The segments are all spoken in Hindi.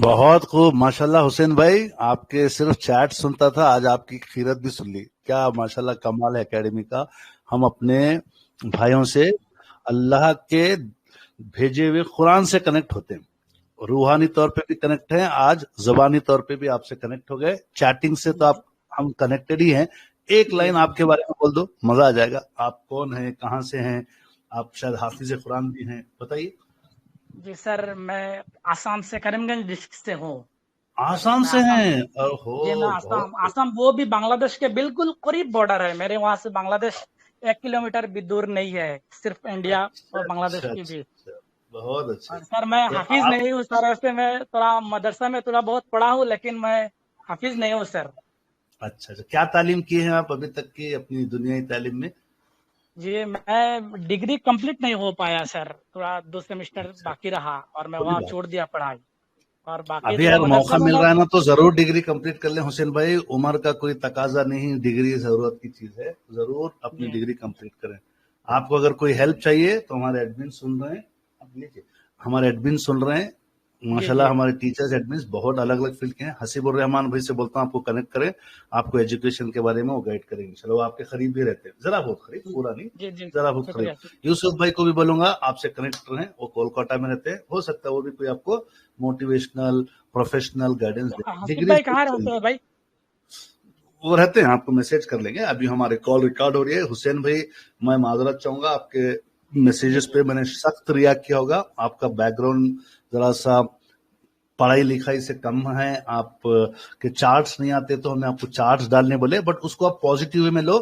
बहुत खूब माशाल्लाह हुसैन भाई, आपके सिर्फ चैट सुनता था, आज आपकी खीरत भी सुन ली। क्या माशाल्लाह कमाल है एकेडमी का। हम अपने भाइयों से अल्लाह के भेजे हुए कुरान से कनेक्ट होते हैं, रूहानी तौर पे भी कनेक्ट हैं, आज जुबानी तौर पे भी आपसे कनेक्ट हो गए। चैटिंग से तो आप हम कनेक्टेड ही हैं। एक लाइन आपके बारे में बोल दो, मजा आ जाएगा। आप कौन हैं, कहाँ से हैं? आप शायद हाफिज कुरान भी हैं, बताइए। जी सर, मैं आसाम से करीमगंज डिस्ट्रिक्ट से हूँ। आसाम मैं से आसाम हैं? ओहो, जी मैं बहुत आसाम आसाम वो भी बांग्लादेश के बिल्कुल करीब बॉर्डर है। मेरे वहां से बांग्लादेश 1 किलोमीटर भी दूर नहीं है, सिर्फ इंडिया अच्छा और बांग्लादेश अच्छा के अच्छा बीच। अच्छा, बहुत अच्छे। और सर मैं तो हाफिज आप नहीं हूँ सर, वैसे मैं थोड़ा मदरसा में थोड़ा बहुत पढ़ा हूँ, लेकिन मैं हाफिज नहीं हूँ सर। अच्छा अच्छा, क्या तालीम की है आप अभी तक की अपनी दुनियाई तालीम में? जी मैं डिग्री कंप्लीट नहीं हो पाया सर, थोड़ा 2 सेमेस्टर अच्छा, बाकी रहा और मैं कोई वहाँ बात। छोड़ दिया पढ़ाई। और बाकी अभी तो अगर मदरसा मौका में मिल मैं रहा है ना तो जरूर डिग्री कंप्लीट कर लें हुसैन भाई। उम्र का कोई तकाजा नहीं, डिग्री जरूरत की चीज है, जरूर अपनी जी डिग्री कंप्लीट करें। आपको अगर कोई हेल्प चाहिए तो हमारे एडमिन सुन रहे हैं, आप लीजिए। हमारे एडमिन सुन रहे हैं, जी माशाल्लाह जी हमारे टीचर्स एडमिन बहुत अलग अलग फील्ड के हैं। हसीबुर रहमान भाई से बोलता हूँ आपको कनेक्ट करें, आपको एजुकेशन के बारे में वो गाइड करेंगे। चलो, वो आपके करीब भी रहते हैं, जरा बहुत करीब, पूरा नहीं, जी जी। जरा बहुत करीब। शुक्रिया। यूसुफ भाई को भी बोलूंगा आपसे कनेक्ट रहें, वो कोलकाता में रहते हैं, हो सकता है वो भी कोई आपको मोटिवेशनल प्रोफेशनल गाइडेंस दे। हसीब डिग्री भाई से कहाँ रहते चलिए, हैं भाई? वो रहते हैं, आपको मैसेज कर लेंगे। अभी हमारे कॉल रिकॉर्ड हो रही है। हुसैन भाई, मैं माजरत चाहूंगा, आपके जी मैसेजेस जी पे मैंने सख्त रिएक्ट किया होगा। आपका बैकग्राउंड जरा सा पढ़ाई लिखाई से कम है, आप के चार्ट्स नहीं आते तो हमें आपको चार्ट्स डालने बोले, बट उसको आप पॉजिटिव वे में लो।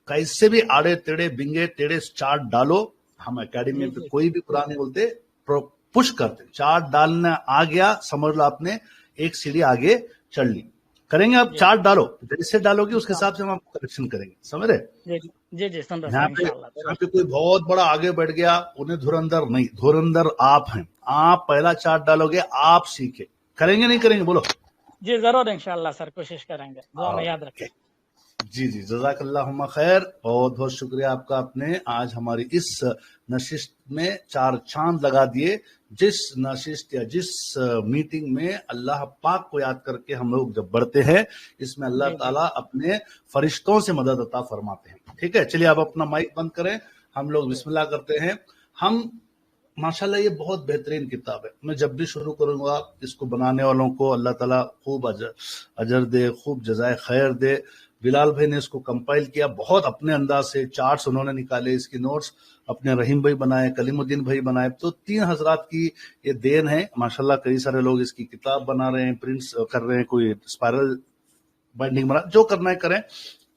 कैसे भी आड़े टेढ़े बिंगे टेढ़े चार्ट डालो, हम एकेडमी जी पे जी कोई भी बुरा नहीं बोलते, पुश करते। चार्ट डालना आ गया, समझ लो आपने एक सीढ़ी आगे चढ़ ली। करेंगे आप, जी चार्ट डालो, जैसे डालोगे उसके इंशाल्लाह। हिसाब से हम आपको करेक्शन करेंगे, समझ रहे? जी जी जी सुन रहा यहाँ सर, पे इंशाल्लाह यहाँ जरूर। पे कोई बहुत बड़ा आगे बढ़ गया, उन्हें धुरंधर नहीं, धुरंधर आप हैं। आप पहला चार्ट डालोगे, आप सीखे। करेंगे नहीं करेंगे, बोलो। जी जरूर इंशाल्लाह सर, कोशिश करेंगे, दुआ में याद ओके, रखें। जी जी, जजाकल्लाहुम्मा खैर। बहुत बहुत शुक्रिया आपका, आपने आज हमारी इस नशिस्त में चार चांद लगा दिए। जिस नशिस्त या जिस मीटिंग में अल्लाह पाक को याद करके हम लोग जब बढ़ते हैं, इसमें अल्लाह जी जी ताला अपने फरिश्तों से मदद अता फरमाते हैं। ठीक है, चलिए आप अपना माइक बंद करें, हम लोग जी बिस्मिल्लाह करते हैं। हम माशाल्लाह ये बहुत बेहतरीन किताब है। मैं जब भी शुरू करूंगा, इसको बनाने वालों को अल्लाह ताला खूब अजर दे, खूब जजाय खैर दे। बिलाल भाई ने इसको कंपाइल किया बहुत अपने अंदाज से, चार्ट्स उन्होंने निकाले, इसकी नोट्स अपने रहीम भाई बनाए, कलीमुद्दीन भाई बनाए। तो 3 हजरात की ये देन है माशाल्लाह। कई सारे लोग इसकी किताब बना रहे हैं, प्रिंट्स कर रहे हैं, कोई स्पायरल बाइंडिंग बना, जो करना है करें।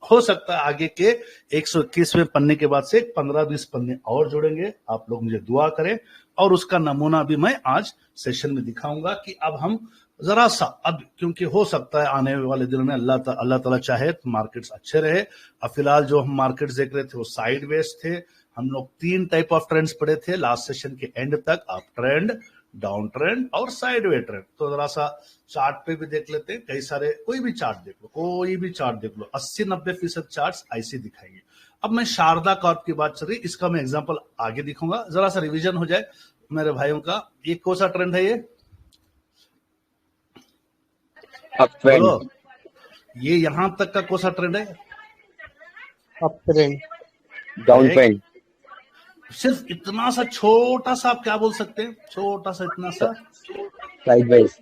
हो सकता है आगे के 121वें पन्ने के बाद से 15-20 पन्ने और जोड़ेंगे। आप लोग मुझे दुआ करें, और उसका नमूना भी मैं आज सेशन में दिखाऊंगा कि अब हम जरा सा, अब क्योंकि हो सकता है आने वाले दिनों में अल्लाह ताला चाहे तो मार्केट्स अच्छे रहे। अब फिलहाल जो हम मार्केट्स देख रहे थे वो साइडवेज थे। हम लोग 3 टाइप ऑफ ट्रेंड्स पढ़े थे लास्ट सेशन के एंड तक, अप ट्रेंड, डाउन ट्रेंड और साइडवे ट्रेंड। तो जरा सा चार्ट पे भी देख लेते हैं, कई सारे, कोई भी चार्ट देख लो, कोई भी चार्ट देख लो, 80-90% चार्ट्स ऐसे दिखाएंगे। अब मैं शारदा कॉर्प की बात चल रही, इसका मैं एग्जांपल आगे दिखाऊंगा, जरा सा रिवीजन हो जाए। मेरे भाइयों का, ये कौन सा ट्रेंड है? ये अप ट्रेंड, बोलो, ये यहां तक का कौन सा ट्रेंड है? अप ट्रेंड, डाउन एक ट्रेंड, सिर्फ इतना सा छोटा सा, आप क्या बोल सकते हैं, छोटा सा इतना सा, साइडवेज,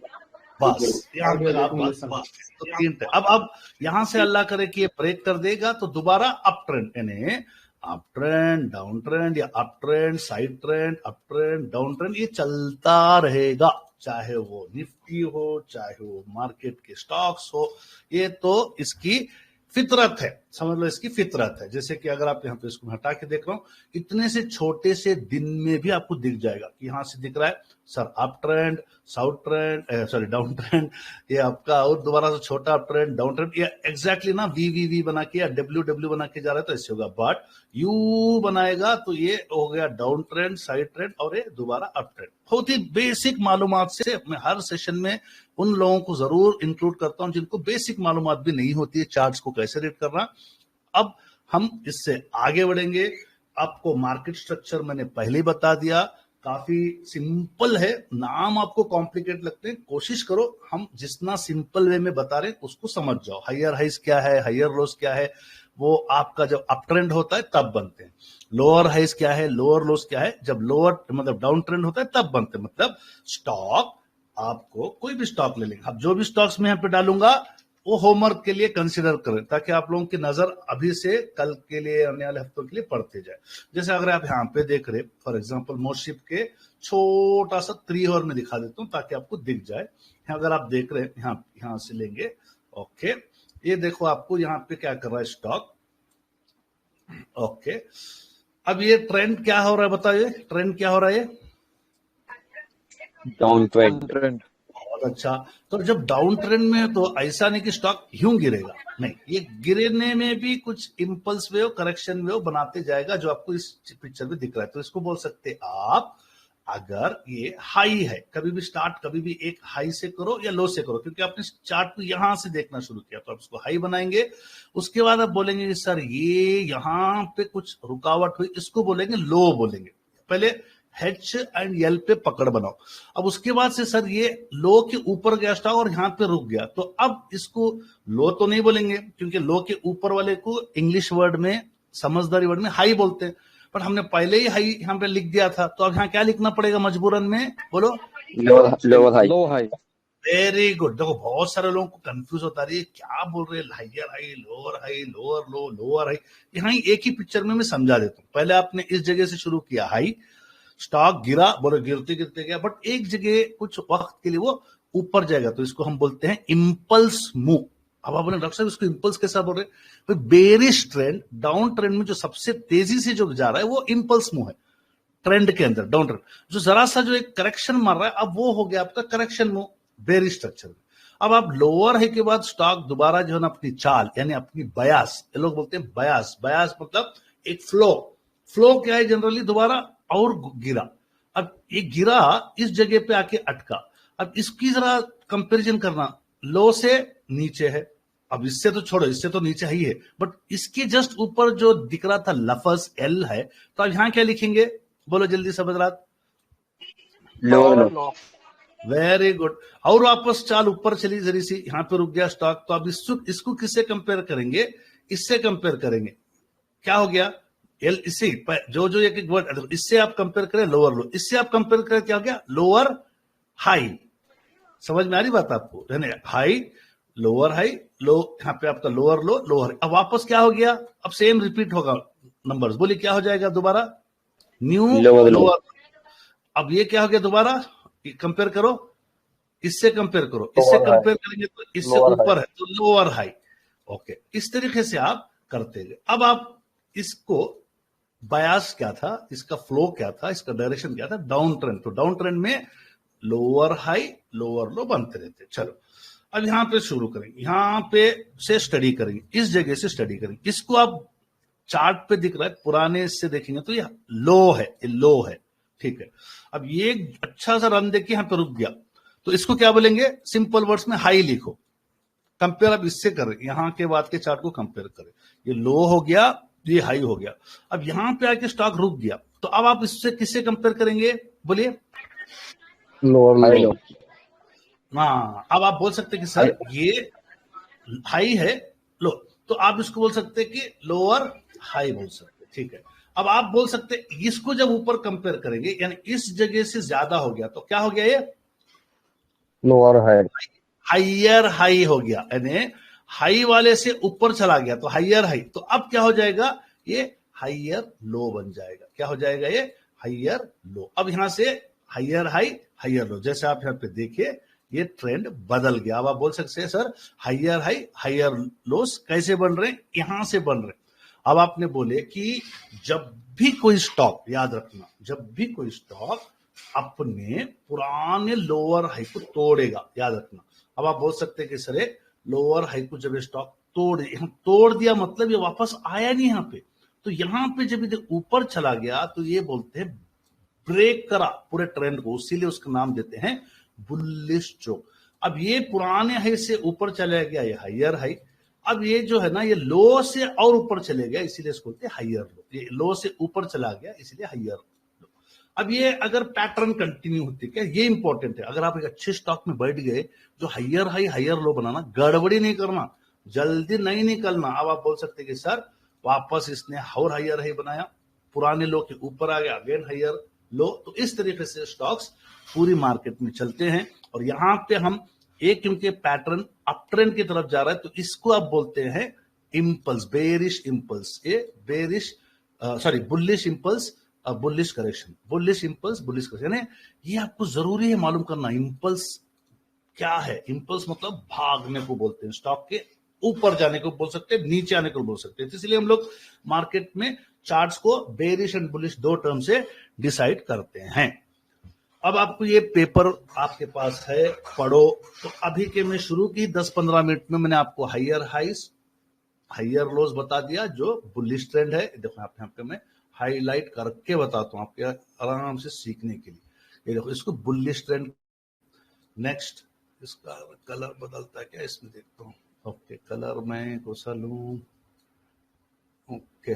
बस यहाँ पे आप बस तो तीन ट्रेंड। अब यहां से अल्लाह करे कि ये ब्रेक कर देगा तो दोबारा अप ट्रेंड, यानी अप ट्रेंड, डाउन ट्रेंड, या up trend, side trend, up trend, down trend, ये चलता रहेगा, चाहे वो निफ्टी हो, चाहे वो मार्केट के स्टॉक्स हो। ये तो इसकी फितरत है, समझ लो, इसकी फितरत है। जैसे कि अगर आप यहाँ पे इसको हटा के देख रहा हूं, इतने से छोटे से दिन में भी आपको दिख जाएगा कि यहां से दिख रहा है sir up trend, south trend, sorry down trend, ये आपका और दोबारा से छोटा अप ट्रेंड, डाउन ट्रेंड, ये एग्जैक्टली ना वी बना के या डब्ल्यू बना के जा रहा है तो ऐसे होगा। बट यू बनाएगा तो ये हो गया डाउन ट्रेंड, साइड ट्रेंड, और ये दोबारा अप ट्रेंड। बहुत ही बेसिक मालूमात से मैं हर सेशन में उन लोगों को जरूर इंक्लूड करता हूं जिनको बेसिक मालूमात भी नहीं होती है चार्ट्स को कैसे रीड करना। अब हम इससे आगे बढ़ेंगे। आपको मार्केट स्ट्रक्चर मैंने पहले ही बता दिया, काफी सिंपल है, नाम आपको कॉम्प्लिकेट लगते हैं, कोशिश करो हम जितना सिंपल वे में बता रहे हैं उसको समझ जाओ। हायर हाइस क्या है, हायर लोस क्या है, वो आपका जब अप ट्रेंड होता है तब बनते हैं। लोअर हाइस क्या है, लोअर लोस क्या है, जब लोअर मतलब डाउन ट्रेंड होता है तब बनते हैं। मतलब स्टॉक, आपको कोई भी स्टॉक ले लेंगे, अब जो भी स्टॉक्स में यहाँ पे डालूंगा वो होमवर्क के लिए कंसिडर करें, ताकि आप लोगों की नजर अभी से कल के लिए, आने वाले हफ्तों के लिए पड़ते जाए। जैसे अगर आप यहाँ पे देख रहे, फॉर एग्जांपल मोशिप के छोटा सा 3 आवर में दिखा देता हूँ ताकि आपको दिख जाए। अगर आप देख रहे हैं, यहाँ से लेंगे, ओके, ये देखो आपको यहाँ पे क्या कर रहा है स्टॉक, ओके। अब ये ट्रेंड क्या हो रहा है, बताइए ट्रेंड क्या हो रहा है? ये डाउन ट्रेंड, बहुत अच्छा। तो जब डाउन ट्रेंड में है तो ऐसा नहीं कि स्टॉक यूं गिरेगा, नहीं, ये गिरने में भी कुछ इंपल्स वेव, करेक्शन वेव बनाते जाएगा, जो आपको इस पिक्चर में दिख रहा है। तो इसको बोल सकते आप, अगर ये हाई है, कभी भी स्टार्ट कभी भी एक हाई से करो या लो से करो, क्योंकि आपने चार्ट को यहां से देखना शुरू किया, तो आप इसको हाई बनाएंगे। उसके बाद आप बोलेंगे सर ये यहां पे कुछ रुकावट हुई, इसको बोलेंगे लो बोलेंगे। पहले H एंड L पे पकड़ बनाओ। अब उसके बाद से सर ये लो के ऊपर गया स्टॉक और यहां पे रुक गया, तो अब इसको लो तो नहीं बोलेंगे, क्योंकि लो के ऊपर वाले को इंग्लिश वर्ड में, समझदारी वर्ड में हाई बोलते हैं। पर हमने पहले ही हाई यहाँ पे लिख दिया था, तो अब यहाँ क्या लिखना पड़ेगा मजबूरन में, बोलो? लोअर हाई, लो हाई। Very good. देखो बहुत सारे लोगों को कंफ्यूज होता है, क्या बोल रहे हैं, higher high, lower high, lower लो, लोअर हाई। यहाँ एक ही पिक्चर में मैं समझा देता हूँ। पहले आपने इस जगह से शुरू किया हाई, स्टॉक गिरा, बोले गिरते गिरते गया, बट एक जगह कुछ वक्त के लिए वो ऊपर जाएगा, तो इसको हम बोलते हैं इंपल्स मूव। अब आपने डॉक्टर साहब इसको इंपल्स कैसा बोल रहे हैं? बेरिश ट्रेंड, डाउन ट्रेंड में जो सबसे तेजी से जो जा रहा है वो इंपल्स मूव है ट्रेंड के अंदर, डाउन ट्रेंड। जो जरा सा जो एक करेक्शन मार रहा है, अब वो हो गया आपका करेक्शन मूव बेरिश स्ट्रक्चर में। अब आप लोअर है के बाद स्टॉक दोबारा जो है ना अपनी चाल, यानी अपनी बयास, ये लोग बोलते हैं बयास, बयास मतलब एक फ्लो क्या है जनरली, दोबारा और गिरा। अब ये गिरा इस जगह पे आके अटका। अब इसकी जरा कंपैरिजन करना, लो से नीचे है, अब इससे तो छोड़ो, इससे तो नीचे ही है, बट इसके जस्ट ऊपर जो दिख रहा था लफज एल है, तो अब यहां क्या लिखेंगे, बोलो जल्दी से बदलात? Lower low, very good. और वापस चाल ऊपर चली जरी सी, यहां पे रुक गया स्टॉक, तो अब इसको किससे कंपेयर करेंगे? इससे कंपेयर करेंगे। क्या हो गया? एल, इसी जो जो एक वर्ड, इससे आप कंपेयर करें लोअर लो, इससे आप कंपेयर करें क्या हो गया? Lower high. समझ में आ रही बात आपको? हाई, लोअर हाई, लो, यहाँ पे आपका लोअर लो, लोअर। अब वापस क्या हो गया? अब सेम रिपीट होगा नंबर्स, बोलिए क्या हो जाएगा दोबारा? New lower. अब ये क्या हो गया दोबारा? कंपेयर करो, इससे कंपेयर करो, इससे कंपेयर करेंगे तो इससे ऊपर है, तो लोअर हाई। ओके, इस तरीके से आप करते गए। अब आप इसको बयास क्या था, इसका फ्लो क्या था, इसका डायरेक्शन क्या था? Down trend. तो डाउन ट्रेंड में लोअर हाई, लोअर लो बनते रहते। चलो अब यहां पे शुरू करेंगे, यहां पे से स्टडी करेंगे, इस जगह से स्टडी करेंगे। इसको आप चार्ट पे दिख रहा है, पुराने इससे देखेंगे तो ये लो है, ये लो है, ठीक है। अब ये अच्छा सा रन देखिए, यहां पे रुक गया, तो इसको क्या बोलेंगे? सिंपल वर्ड्स में हाई लिखो। कंपेयर अब इससे करें, यहां के बाद के चार्ट को कंपेयर करें, ये लो हो गया, ये हाई हो गया। अब यहां पे आके स्टॉक रुक गया, तो अब आप इससे किससे कंपेयर करेंगे? बोलिए। Lower High low. low. हाँ, अब आप बोल सकते हैं कि सर ये हाई है, लो, तो आप इसको बोल सकते हैं कि लोअर हाई बोल सकते हैं, ठीक है। अब आप बोल सकते हैं इसको जब ऊपर कंपेयर करेंगे, यानी इस जगह से ज्यादा हो गया, तो क्या हो गया ये? Lower high. हाइयर हाई हो गया, यानी हाई वाले से ऊपर चला गया तो हाइयर हाई। तो अब क्या हो जाएगा? ये हाइयर लो बन जाएगा। क्या हो जाएगा? ये हाइयर लो। अब यहां से हाइयर हाई हाइयर लो, जैसे आप यहां पे देखिए ये ट्रेंड बदल गया। अब आप बोल सकते हैं sir higher high higher loss कैसे बन रहे हैं? यहां से बन रहे हैं। अब आपने बोले कि जब भी कोई स्टॉक, याद रखना, जब भी कोई स्टॉक अपने पुराने लोअर हाई को तोड़ेगा, याद रखना। अब आप बोल सकते हैं कि सर लोअर हाई को जब स्टॉक तोड़ दिया मतलब ये वापस आया नहीं यहां पे, तो यहां पे जब ये ऊपर चला गया तो ये बोलते हैं ब्रेक करा पूरे ट्रेंड को, इसीलिए उसका नाम देते हैं बुलिश चोक। अब ये पुराने हाई से ऊपर चला गया, ये हाइयर हाई। अब ये जो है ना, ये लो से और ऊपर चले गया, इसीलिए इसको बोलते हैं हाइयर लो। ये लो से ऊपर चला गया इसलिए हाइयर लो। अब ये अगर पैटर्न कंटिन्यू होती है, ये इंपॉर्टेंट है। अगर आप एक अच्छे स्टॉक में बैठ गए, जो हाइयर हाई हाइयर लो बनाना, गड़बड़ी नहीं करना, जल्दी नहीं निकलना। अब आप बोल सकते हैं कि सर वापस इसने और हाइयर हाई बनाया, पुराने लो के ऊपर आ गया, अगेन हाइयर लो। तो इस तरीके से स्टॉक्स पूरी मार्केट में चलते हैं। और यहां पे हम एक, क्योंकि पैटर्न अप ट्रेंड की तरफ जा रहा है, तो इसको आप बोलते हैं इंपल्स, बेरिश इंपल्स। ये bearish sorry bullish impulse, bullish correction, bullish impulse, bullish correction. यानी ये आपको जरूरी है मालूम करना इंपल्स क्या है। इंपल्स मतलब भागने को बोलते हैं, स्टॉक के ऊपर जाने को बोल सकते हैं, नीचे आने को बोल सकते हैं। तो इसलिए हम लोग मार्केट में चार्ट्स को बेरिश एंड बुलिश दो टर्म से डिसाइड करते हैं। अब आपको ये पेपर आपके पास है, पढ़ो। तो अभी के मैं शुरू की 10-15 मिनट में मैंने आपको हाइयर हाइस हाइयर लोज बता दिया, जो बुलिश ट्रेंड है। देखो यहाँ पे मैं हाईलाइट करके बताता हूँ आपके आराम से सीखने के लिए। ये देखो, इसको बुलिश ट्रेंड। नेक्स्ट, इसका कलर बदलता है क्या इसमें, देखता हूँ। ओके, कलर मैं कौन सा लूं? ओके,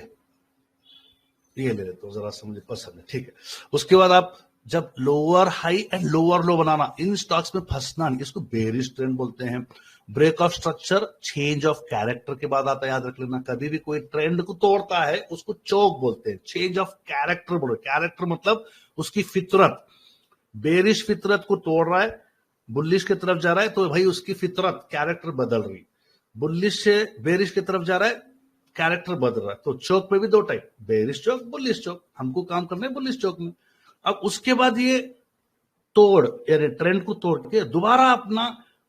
ये ले लेता हूँ, जरा सा मुझे पसंद है, ठीक है। उसके बाद आप जब lower high and lower low बनाना, इन स्टॉक्स में फंसना नहीं, इसको बेरिश ट्रेंड बोलते हैं। Break of structure, change of character के बाद आता है, याद रख लेना। कभी भी कोई ट्रेंड को तोड़ता है उसको चोक बोलते हैं। चेंज ऑफ कैरेक्टर बोलो, कैरेक्टर मतलब उसकी फितरत। बेरिश फितरत को तोड़ रहा है, बुलिश की तरफ जा रहा है, तो भाई उसकी फितरत कैरेक्टर बदल रही। बुलिश से बेरिश की तरफ जा रहा है, कैरेक्टर बदल रहा है। तो चौक में भी दो टाइप, बेरिश चौक, बुलिश चौक। हमको काम करना है बुलिश चौक में। अब उसके बाद ये तोड़, यानी ट्रेंड को तोड़ के दोबारा अपना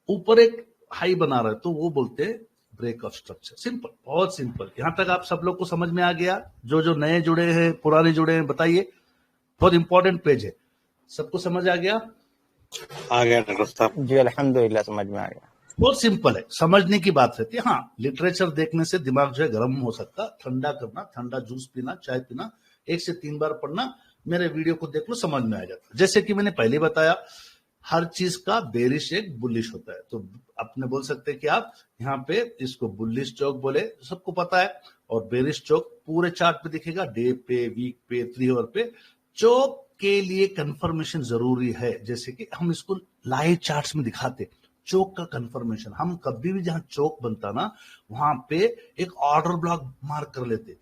ऊपर एक हाई बना रहा है, तो वो बोलते हैं ब्रेक ऑफ स्ट्रक्चर। सिंपल, बहुत सिंपल। यहां तक आप सब लोग को समझ में आ गया? जो नए जुड़े हैं, पुराने जुड़े हैं, बताइए। बहुत इंपॉर्टेंट पेज है, सबको समझ आ गया? आ गया डॉक्टर साहब जी अल्हम्दुलिल्लाह समझ में आ गया। बहुत सिंपल है, समझने की बात रहती है। हाँ, लिटरेचर देखने से दिमाग जो है गर्म हो सकता, ठंडा करना, ठंडा जूस पीना, चाय पीना, 1 से 3 बार पढ़ना, मेरे वीडियो को देख लो, समझ में आ जाता। जैसे कि मैंने पहले बताया, हर चीज का बेरिश एक बुलिश होता है। तो अपने बोल सकते हैं कि आप यहाँ पे इसको बुलिश चौक बोले, सबको पता है। और बेरिश चौक पूरे चार्ट पे दिखेगा, डे पे, वीक पे, 3 आवर पे। चौक के लिए कंफर्मेशन जरूरी है, जैसे कि हम इसको लाइव चार्ट्स में दिखाते। चौक का कंफर्मेशन, हम कभी भी जहां चौक बनता ना, वहां पे एक ऑर्डर ब्लॉक मार्क कर लेते।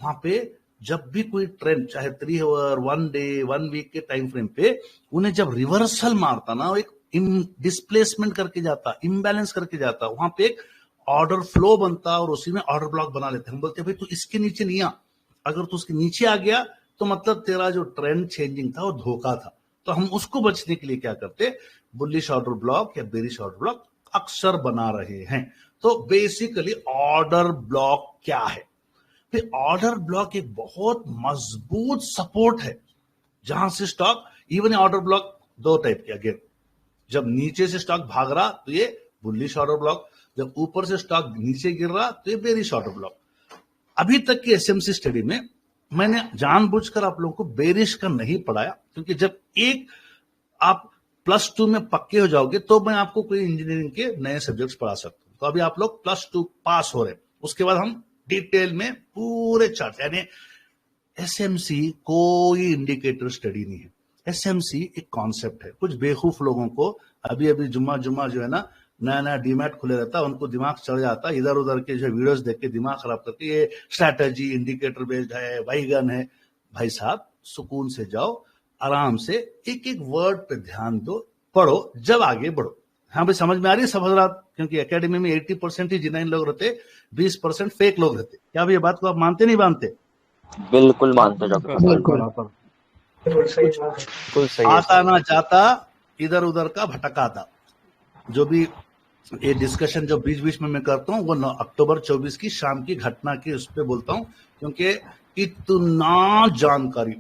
वहां पे जब भी कोई ट्रेंड, चाहे 3 आवर, 1 डे, 1 वीक के टाइम फ्रेम पे, उन्हें जब रिवर्सल मारता ना, एक डिस्प्लेसमेंट करके जाता, इम्बैलेंस करके जाता, वहां पे एक ऑर्डर फ्लो बनता और उसी में ऑर्डर ब्लॉक बना लेते। हम बोलते भाई तू इसके नीचे नहीं आ, अगर तू उसके नीचे आ गया तो मतलब तेरा जो ट्रेंड चेंजिंग था वो धोखा था। तो हम उसको बचने के लिए क्या करते, बुलिश ऑर्डर ब्लॉक या बेरिश ऑर्डर ब्लॉक अक्सर बना रहे हैं। तो बेसिकली ऑर्डर ब्लॉक क्या है? फिर ऑर्डर ब्लॉक एक बहुत मजबूत सपोर्ट है, जहां से stock, even order block 2 type के, अगेन जब नीचे से स्टॉक भाग रहा तो ये बुलिश ऑर्डर ब्लॉक, जब ऊपर से स्टॉक नीचे गिर रहा तो ये बेरिश ऑर्डर ब्लॉक। अभी तक की एसएमसी स्टडी में मैंने जानबूझकर आप लोगों को बेरिश का नहीं पढ़ाया, क्योंकि जब एक आप +2 में पक्के हो जाओगे तो मैं आपको कोई इंजीनियरिंग के नए सब्जेक्ट्स पढ़ा सकता हूं। तो अभी आप लोग +2 पास हो रहे हैं, उसके बाद हम डिटेल में पूरे चार्ट, यानी एसएमसी कोई इंडिकेटर स्टडी नहीं है। एसएमसी एक कॉन्सेप्ट है, कुछ बेवकूफ लोगों को अभी अभी जुम्मा जो है ना, नया नया डीमैट खुले रहता है, उनको दिमाग चढ़ जाता है, इधर उधर के जो वीडियोस देख के दिमाग खराब करके ये स्ट्रैटेजी इंडिकेटर बेस्ड है, वाईगन है। भाई साहब सुकून से जाओ, आराम से एक एक वर्ड पे ध्यान दो, पढ़ो, जब आगे बढ़ो। हाँ भाई, समझ में आ रही है सब हजरात? क्योंकि एकेडमी में 80% ही जिनाइन लोग रहते, 20% फेक लोग रहते। क्या ये बात को आप मानते नहीं मानते? बिल्कुल मानते डॉक्टर साहब, बिल्कुल बिल्कुल सही है आता सर। ना जाता, इधर उधर का भटकाता। जो भी ये डिस्कशन जो बीच बीच में मैं करता हूँ, वो अक्टूबर 24 की शाम की घटना की उस पर बोलता हूँ, क्योंकि इतना जानकारी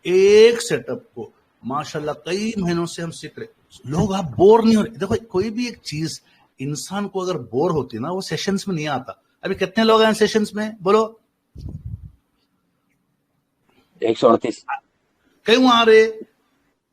एक सेटअप को माशाल्लाह कई महीनों से हम सीख रहे। लोग आप बोर नहीं हो रहे। देखो, कोई भी एक चीज इंसान को अगर बोर होती है ना, वो सेशंस में नहीं आता। अभी कितने लोग हैं सेशंस में, बोलो? 138। क्यों आ रहे?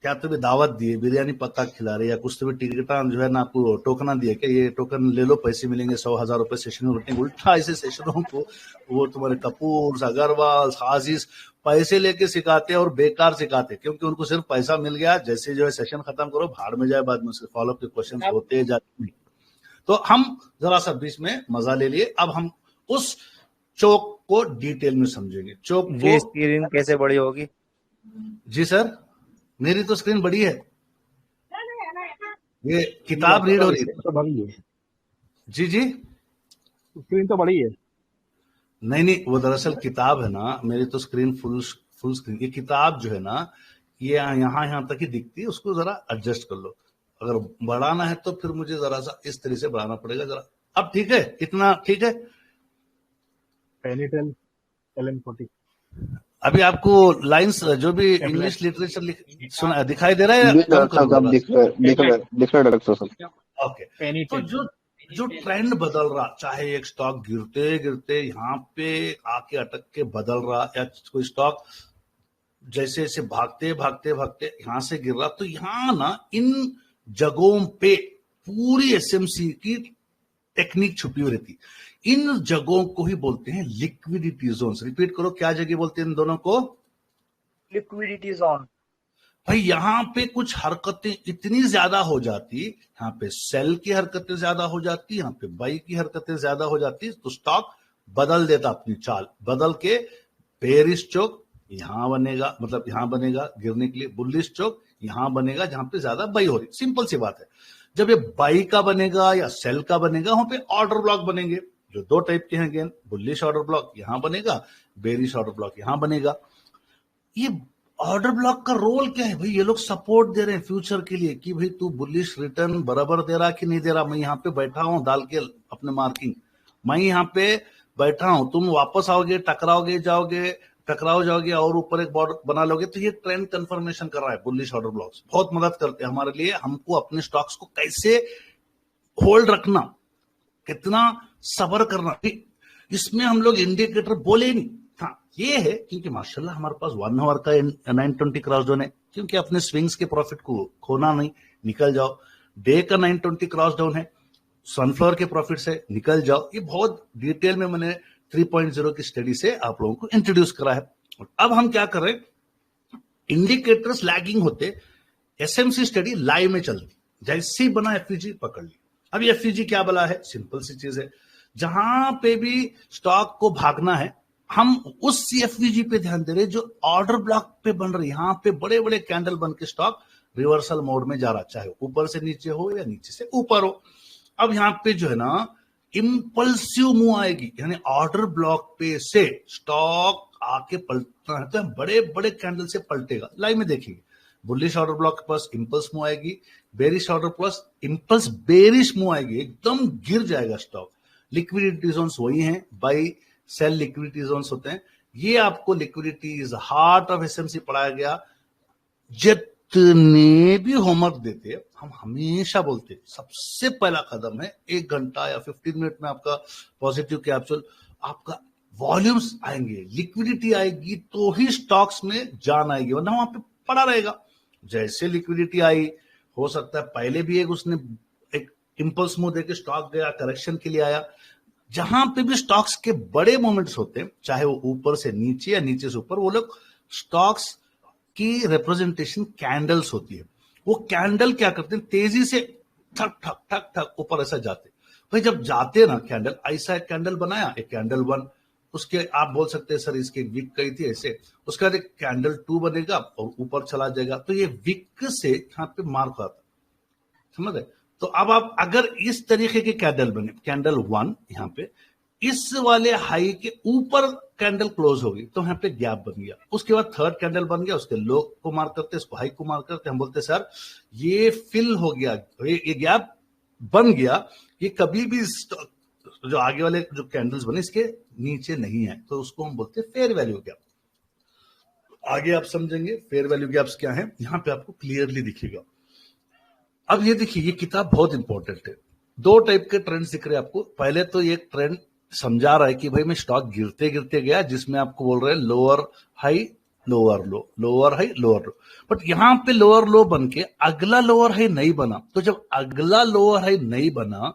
क्या तुम्हें दावत दिए, बिरयानी पक्का खिला रहे, या कुछ तुम्हें टिकटा जो है ना आपको टोकना दिए कि ये टोकन ले लो, पैसे मिलेंगे 100,000 रुपए सेशन में? उल्टा ऐसे सेशनों को वो तुम्हारे कपूर, अग्रवाल, आजीज पैसे लेके सिखाते हैं और बेकार सिखाते, क्योंकि उनको सिर्फ पैसा मिल गया। जैसे जो है सेशन खत्म करो, भाड़ में जाए, बाद में उसके फॉलोअप के क्वेश्चन होते जाते नहीं। तो हम जरा सा बीच में मजा ले लिए, अब हम उस चौक को डिटेल में समझेंगे। चौक ये स्क्रीन कैसे बड़ी होगी? जी सर, मेरी तो स्क्रीन बड़ी है, ये किताब रीड हो रही है। तो बड़ी है, जी जी, स्क्रीन तो बड़ी है। नहीं, वो दरअसल किताब है ना, मेरी तो स्क्रीन फुल स्क्रीन। ये किताब जो है ना, ये यहाँ तक ही दिखती है, उसको जरा एडजस्ट कर लो। अगर बढ़ाना है तो फिर मुझे जरा सा इस तरह से बढ़ाना पड़ेगा जरा। अब ठीक है, इतना ठीक है? पेनिटेल LM40 अभी आपको लाइंस जो भी इंग्लिश लिटरेचर सुना दिखाई दे रहा है? डॉक्टर साहब दिख रहा है डॉक्टर साहब। ओके, तो जो ट्रेंड बदल रहा, चाहे एक स्टॉक गिरते गिरते यहाँ पे आके अटक के बदल रहा, या कोई स्टॉक जैसे जैसे भागते भागते भागते यहाँ से गिर रहा, तो यहाँ ना इन जगहों पे पूरी एसएमसी की टेक्निक छुपी हुई रहती। इन जगहों को ही बोलते हैं लिक्विडिटी जोन्स। रिपीट करो, क्या जगह बोलते हैं इन दोनों को? Liquidity zone. भाई यहाँ पे कुछ हरकतें इतनी ज्यादा हो जाती, यहाँ पे सेल की हरकतें ज्यादा हो जाती, यहाँ पे बाई की हरकतें ज्यादा हो जाती, तो स्टॉक बदल देता अपनी चाल, बदल के बेरिश चौक यहां बनेगा, मतलब यहां बनेगा गिरने के लिए, बुलिश चौक यहां बनेगा जहां पे ज्यादा बाई हो रही। सिंपल सी बात है। जब ये बाई का बनेगा या सेल का बनेगा, वहां पे ऑर्डर ब्लॉक बनेंगे, जो दो टाइप के हैं। अगेन, बुलिश ऑर्डर ब्लॉक यहां बनेगा, बेरिश ऑर्डर ब्लॉक यहां बनेगा। ये ऑर्डर ब्लॉक का रोल क्या है भाई? ये लोग सपोर्ट दे रहे हैं फ्यूचर के लिए कि भाई तू बुलिश रिटर्न बराबर दे रहा कि नहीं दे रहा। मैं यहाँ पे बैठा हूं डाल के अपने मार्किंग, मैं यहाँ पे बैठा हूं, तुम वापस आओगे, टकराओ जाओगे और ऊपर एक बॉर्डर बना लोगे, तो ये ट्रेंड कंफर्मेशन कर रहा है। बुलिश ऑर्डर ब्लॉक्स बहुत मदद करते हैं हमारे लिए, हमको अपने स्टॉक्स को कैसे होल्ड रखना, कितना सब्र करना। इसमें हम लोग इंडिकेटर बोले नहीं, हाँ ये है क्योंकि माशाल्लाह हमारे पास 1 आवर का 920 क्रॉस डाउन है, क्योंकि अपने स्विंग्स के प्रॉफिट को खोना नहीं, निकल जाओ। डे का 920 क्रॉस डाउन है, सनफ्लावर के प्रॉफिट से निकल जाओ। ये बहुत डिटेल में मैंने 3.0 की स्टडी से आप लोगों को इंट्रोड्यूस करा है। अब हम क्या कर रहे हैं, इंडिकेटर्स लैगिंग होते, एसएमसी स्टडी लाइव में चलती, जैसे ही बना एफवीजी पकड़ ली। अब एफवीजी क्या बला है? सिंपल सी चीज है, जहां पे भी स्टॉक को भागना है हम उस एफवीजी पे ध्यान दे रहे जो ऑर्डर ब्लॉक पे बन रही। यहां पे बड़े बड़े कैंडल बन के स्टॉक रिवर्सल मोड में जा रहा, चाहे ऊपर से नीचे हो या नीचे से ऊपर हो। अब यहां पे जो है ना इंपल्सिव मूव आएगी, यानी ऑर्डर ब्लॉक पे से स्टॉक आके पलटना है तो बड़े बड़े कैंडल से पलटेगा। लाइव में देखिए, बुलिश ऑर्डर ब्लॉक के पास इंपल्स मूव आएगी, bearish order plus impulse bearish move आएगी, एकदम गिर जाएगा स्टॉक। लिक्विडिटी जोन्स वही हैं, बाई सेल लिक्विडिटी जोन्स होते हैं। ये आपको liquidity is heart of SMC पढ़ाया गया। जितने भी होमवर्क देते हम हमेशा बोलते सबसे पहला कदम है 1 घंटा या 15 मिनट में आपका पॉजिटिव कैप्सूल, आपका वॉल्यूम्स आएंगे, लिक्विडिटी आएगी तो ही स्टॉक्स में जान आएगी, वरना वहां पे पड़ा रहेगा। जैसे लिक्विडिटी आई, हो सकता है पहले भी उसने एक इंपल्स मूव देके स्टॉक गया, करेक्शन के लिए आया। जहां पे भी स्टॉक्स के बड़े मोमेंट्स होते हैं, चाहे वो ऊपर से नीचे या नीचे से ऊपर, वो लोग स्टॉक्स की रिप्रेजेंटेशन कैंडल्स होती है। वो कैंडल क्या करते हैं, तेजी से ठक ठक ठक ठक ऊपर ऐसा जाते। भाई जब जाते ना कैंडल, ऐसा एक कैंडल बनाया, एक कैंडल 1, उसके आप बोल सकते हैं सर इसकी विक कही थी ऐसे, उसके बाद एक कैंडल 2 बनेगा और ऊपर चला जाएगा। तो ये विक से यहाँ पे मार्क आता, समझ रहे। तो अब आप अगर इस तरीके के कैंडल बने, कैंडल 1 यहाँ पे इस वाले हाई के ऊपर कैंडल क्लोज होगी तो यहाँ पे गैप बन गया। उसके बाद थर्ड कैंडल बन गया, उसके लो को मार्क करते, इसको हाई को मार्क करते, हम बोलते सर ये फिल हो गया, ये गैप बन गया, ये कभी भी जो आगे वाले जो कैंडल्स बने इसके नीचे नहीं है, तो उसको हम बोलते हैं फेयर वैल्यू गैप। आगे आप समझेंगे फेयर वैल्यू गैप्स क्या है, यहां पे आपको क्लियरली दिखेगा। अब ये देखिए, ये किताब बहुत इंपॉर्टेंट है। 2 टाइप के ट्रेंड्स दिख रहे हैं आपको। पहले तो ये ट्रेंड समझा रहा है कि भाई मैं स्टॉक गिरते गिरते गया, जिसमें आपको बोल रहे हैं lower high lower low, lower high lower low, but यहां पे लोअर लो बन के अगला लोअर हाई नहीं बना। तो जब अगला लोअर हाई नहीं बना,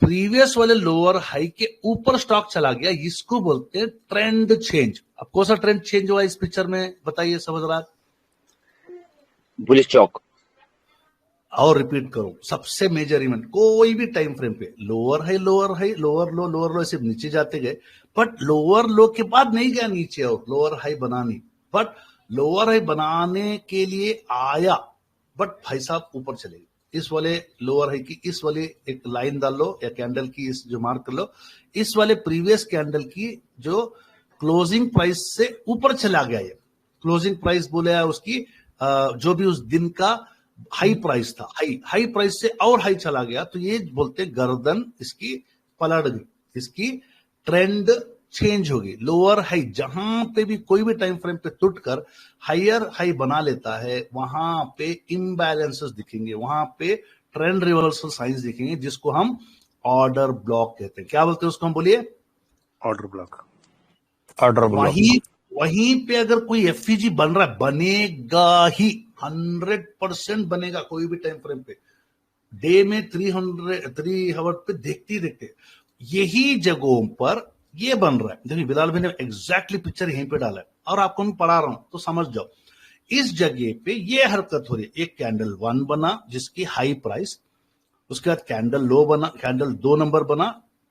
प्रीवियस वाले लोअर हाई के ऊपर स्टॉक चला गया, इसको बोलते हैं ट्रेंड चेंज। अब कौन सा ट्रेंड चेंज हुआ इस पिक्चर में बताइए, समझ रहा है? बुलिश चौक। और रिपीट करो, सबसे मेजर इवेंट कोई भी टाइम फ्रेम पे lower high lower high lower लो सिर्फ नीचे जाते गए, बट लोअर लो के बाद नहीं गया नीचे और लोअर हाई बनानी, बट लोअर हाई बनाने के लिए आया, बट भाई साहब ऊपर चले गए। इस वाले लोअर हाई की इस वाले एक लाइन डाल लो या कैंडल की इस जो मार्क कर लो, इस वाले प्रीवियस कैंडल की जो क्लोजिंग प्राइस से ऊपर चला गया, ये क्लोजिंग प्राइस बोले उसकी जो भी उस दिन का हाई प्राइस था, हाई प्राइस से और हाई चला गया, तो ये बोलते गर्दन इसकी पलट गई, इसकी ट्रेंड चेंज होगी। लोअर हाई जहां पे भी कोई भी टाइम फ्रेम पे टूटकर हायर हाई बना लेता है, वहां पे इम्बैलेंसेस दिखेंगे, वहां पे ट्रेंड रिवर्सल साइंस दिखेंगे, जिसको हम ऑर्डर ब्लॉक कहते हैं। क्या बोलते हैं उसको, हम बोलिए ऑर्डर ब्लॉक। Order block. वहीं पे अगर कोई एफईजी बन रहा है, बनेगा ही, 100% बनेगा कोई भी टाइम फ्रेम पे, डे में 3 आवर पे देखते यही जगहों पर ये बन रहा है। देखिए बिलाल भाई ने एग्जैक्टली पिक्चर यहीं पे डाला है और आपको मैं पढ़ा रहा हूं तो समझ जाओ। इस जगह पे ये हरकत हो रही है, एक कैंडल 1 बना जिसकी हाई प्राइस, उसके बाद कैंडल लो बना, कैंडल 2 नंबर बना,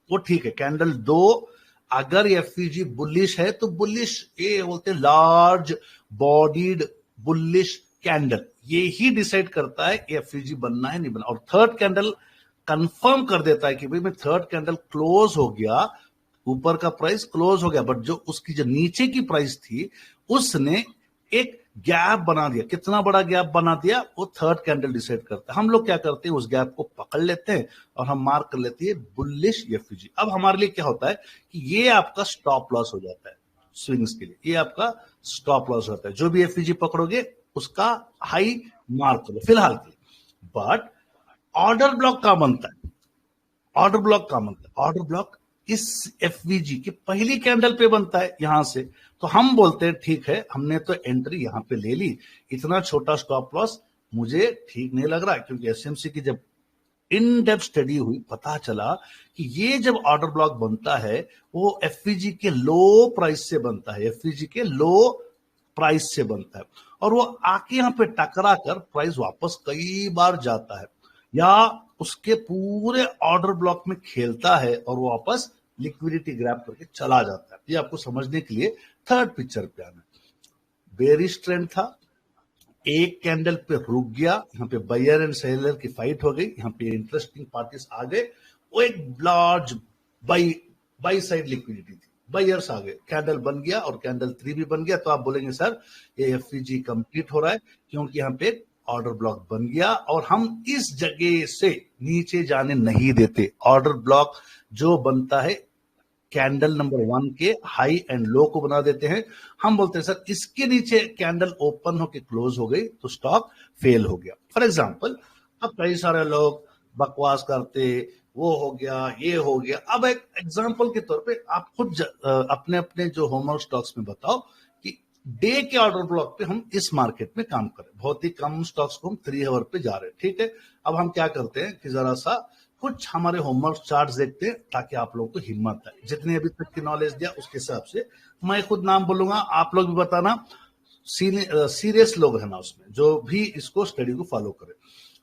वो ठीक है। कैंडल 2 अगर एफईजी बुलिश है तो बुलिश, ये बोलते हैं लार्ज बॉडीड बुलिश कैंडल, ये ही डिसाइड करता है एफईजी बनना है नहीं बनना। और थर्ड कैंडल कंफर्म कर देता है कि भाई मैं थर्ड कैंडल क्लोज हो गया, ऊपर का प्राइस क्लोज हो गया, बट जो उसकी जो नीचे की प्राइस थी उसने एक गैप बना दिया। कितना बड़ा गैप बना दिया वो थर्ड कैंडल डिसाइड करता है। हम लोग क्या करते हैं, उस गैप को पकड़ लेते हैं और हम मार्क कर लेते हैं बुलिश एफईजी। अब हमारे लिए क्या होता है कि ये आपका स्टॉप लॉस हो जाता है स्विंग्स के लिए, ये आपका स्टॉप लॉस होता है। जो भी एफईजी पकड़ोगे उसका हाई मार्क करो फिलहाल के लिए। बट ऑर्डर ब्लॉक का बनता है, ऑर्डर ब्लॉक का बनता है, ऑर्डर ब्लॉक इस एफवीजी की पहली कैंडल पे बनता है यहां से। तो हम बोलते हैं ठीक है, हमने तो एंट्री यहां पे ले ली, इतना छोटा स्टॉप लॉस मुझे ठीक नहीं लग रहा है, क्योंकि एसएमसी की जब इन डेप्थ स्टडी हुई पता चला कि ये जब ऑर्डर ब्लॉक बनता है वो एफवीजी के लो प्राइस से बनता है, एफवीजी के लो प्राइस से बनता है, और वो आके यहां पे टकरा कर प्राइस वापस कई बार जाता है या उसके पूरे ऑर्डर ब्लॉक में खेलता है और वो वापस लिक्विडिटी ग्रैब करके चला जाता है। ये आपको समझने के लिए थर्ड पिक्चर पे आना। बेरिश ट्रेंड था, एक कैंडल पे रुक गया, यहाँ पे बायर एंड सेलर की फाइट हो गई, यहाँ पे इंटरेस्टिंग पार्टीज आ गए, वो एक लार्ज बाई साइड लिक्विडिटी थी, बायर्स आ गए, कैंडल बन गया और कैंडल 3 भी बन गया। तो आप बोलेंगे सर ये एफईजी कंप्लीट हो रहा है, क्योंकि यहाँ पे ऑर्डर ब्लॉक बन गया और हम इस जगह से नीचे जाने नहीं देते। ऑर्डर ब्लॉक जो बनता है कैंडल नंबर 1 के हाई एंड लो को बना देते हैं। हम बोलते हैं सर इसके नीचे कैंडल ओपन होके क्लोज हो गई तो स्टॉक फेल हो गया। फॉर एग्जांपल अब कई सारे लोग बकवास करते, वो हो गया ये हो गया। अब एक एग्जांपल के तौर पे आप खुद अपने अपने जो होमवर्क स्टॉक्स में बताओ कि डे के ऑर्डर ब्लॉक पे हम इस मार्केट में काम करें, बहुत ही कम स्टॉक्स को हम 3 आवर पे जा रहे हैं, ठीक है। अब हम क्या करते हैं कि जरा सा कुछ हमारे होमवर्क चार्ट्स देखते हैं ताकि आप लोगों को हिम्मत आए। जितने अभी तक की नॉलेज दिया उसके हिसाब से मैं खुद नाम बोलूंगा, आप लोग भी बताना। सीरियस लोग है ना उसमें, जो भी इसको स्टडी को फॉलो करे।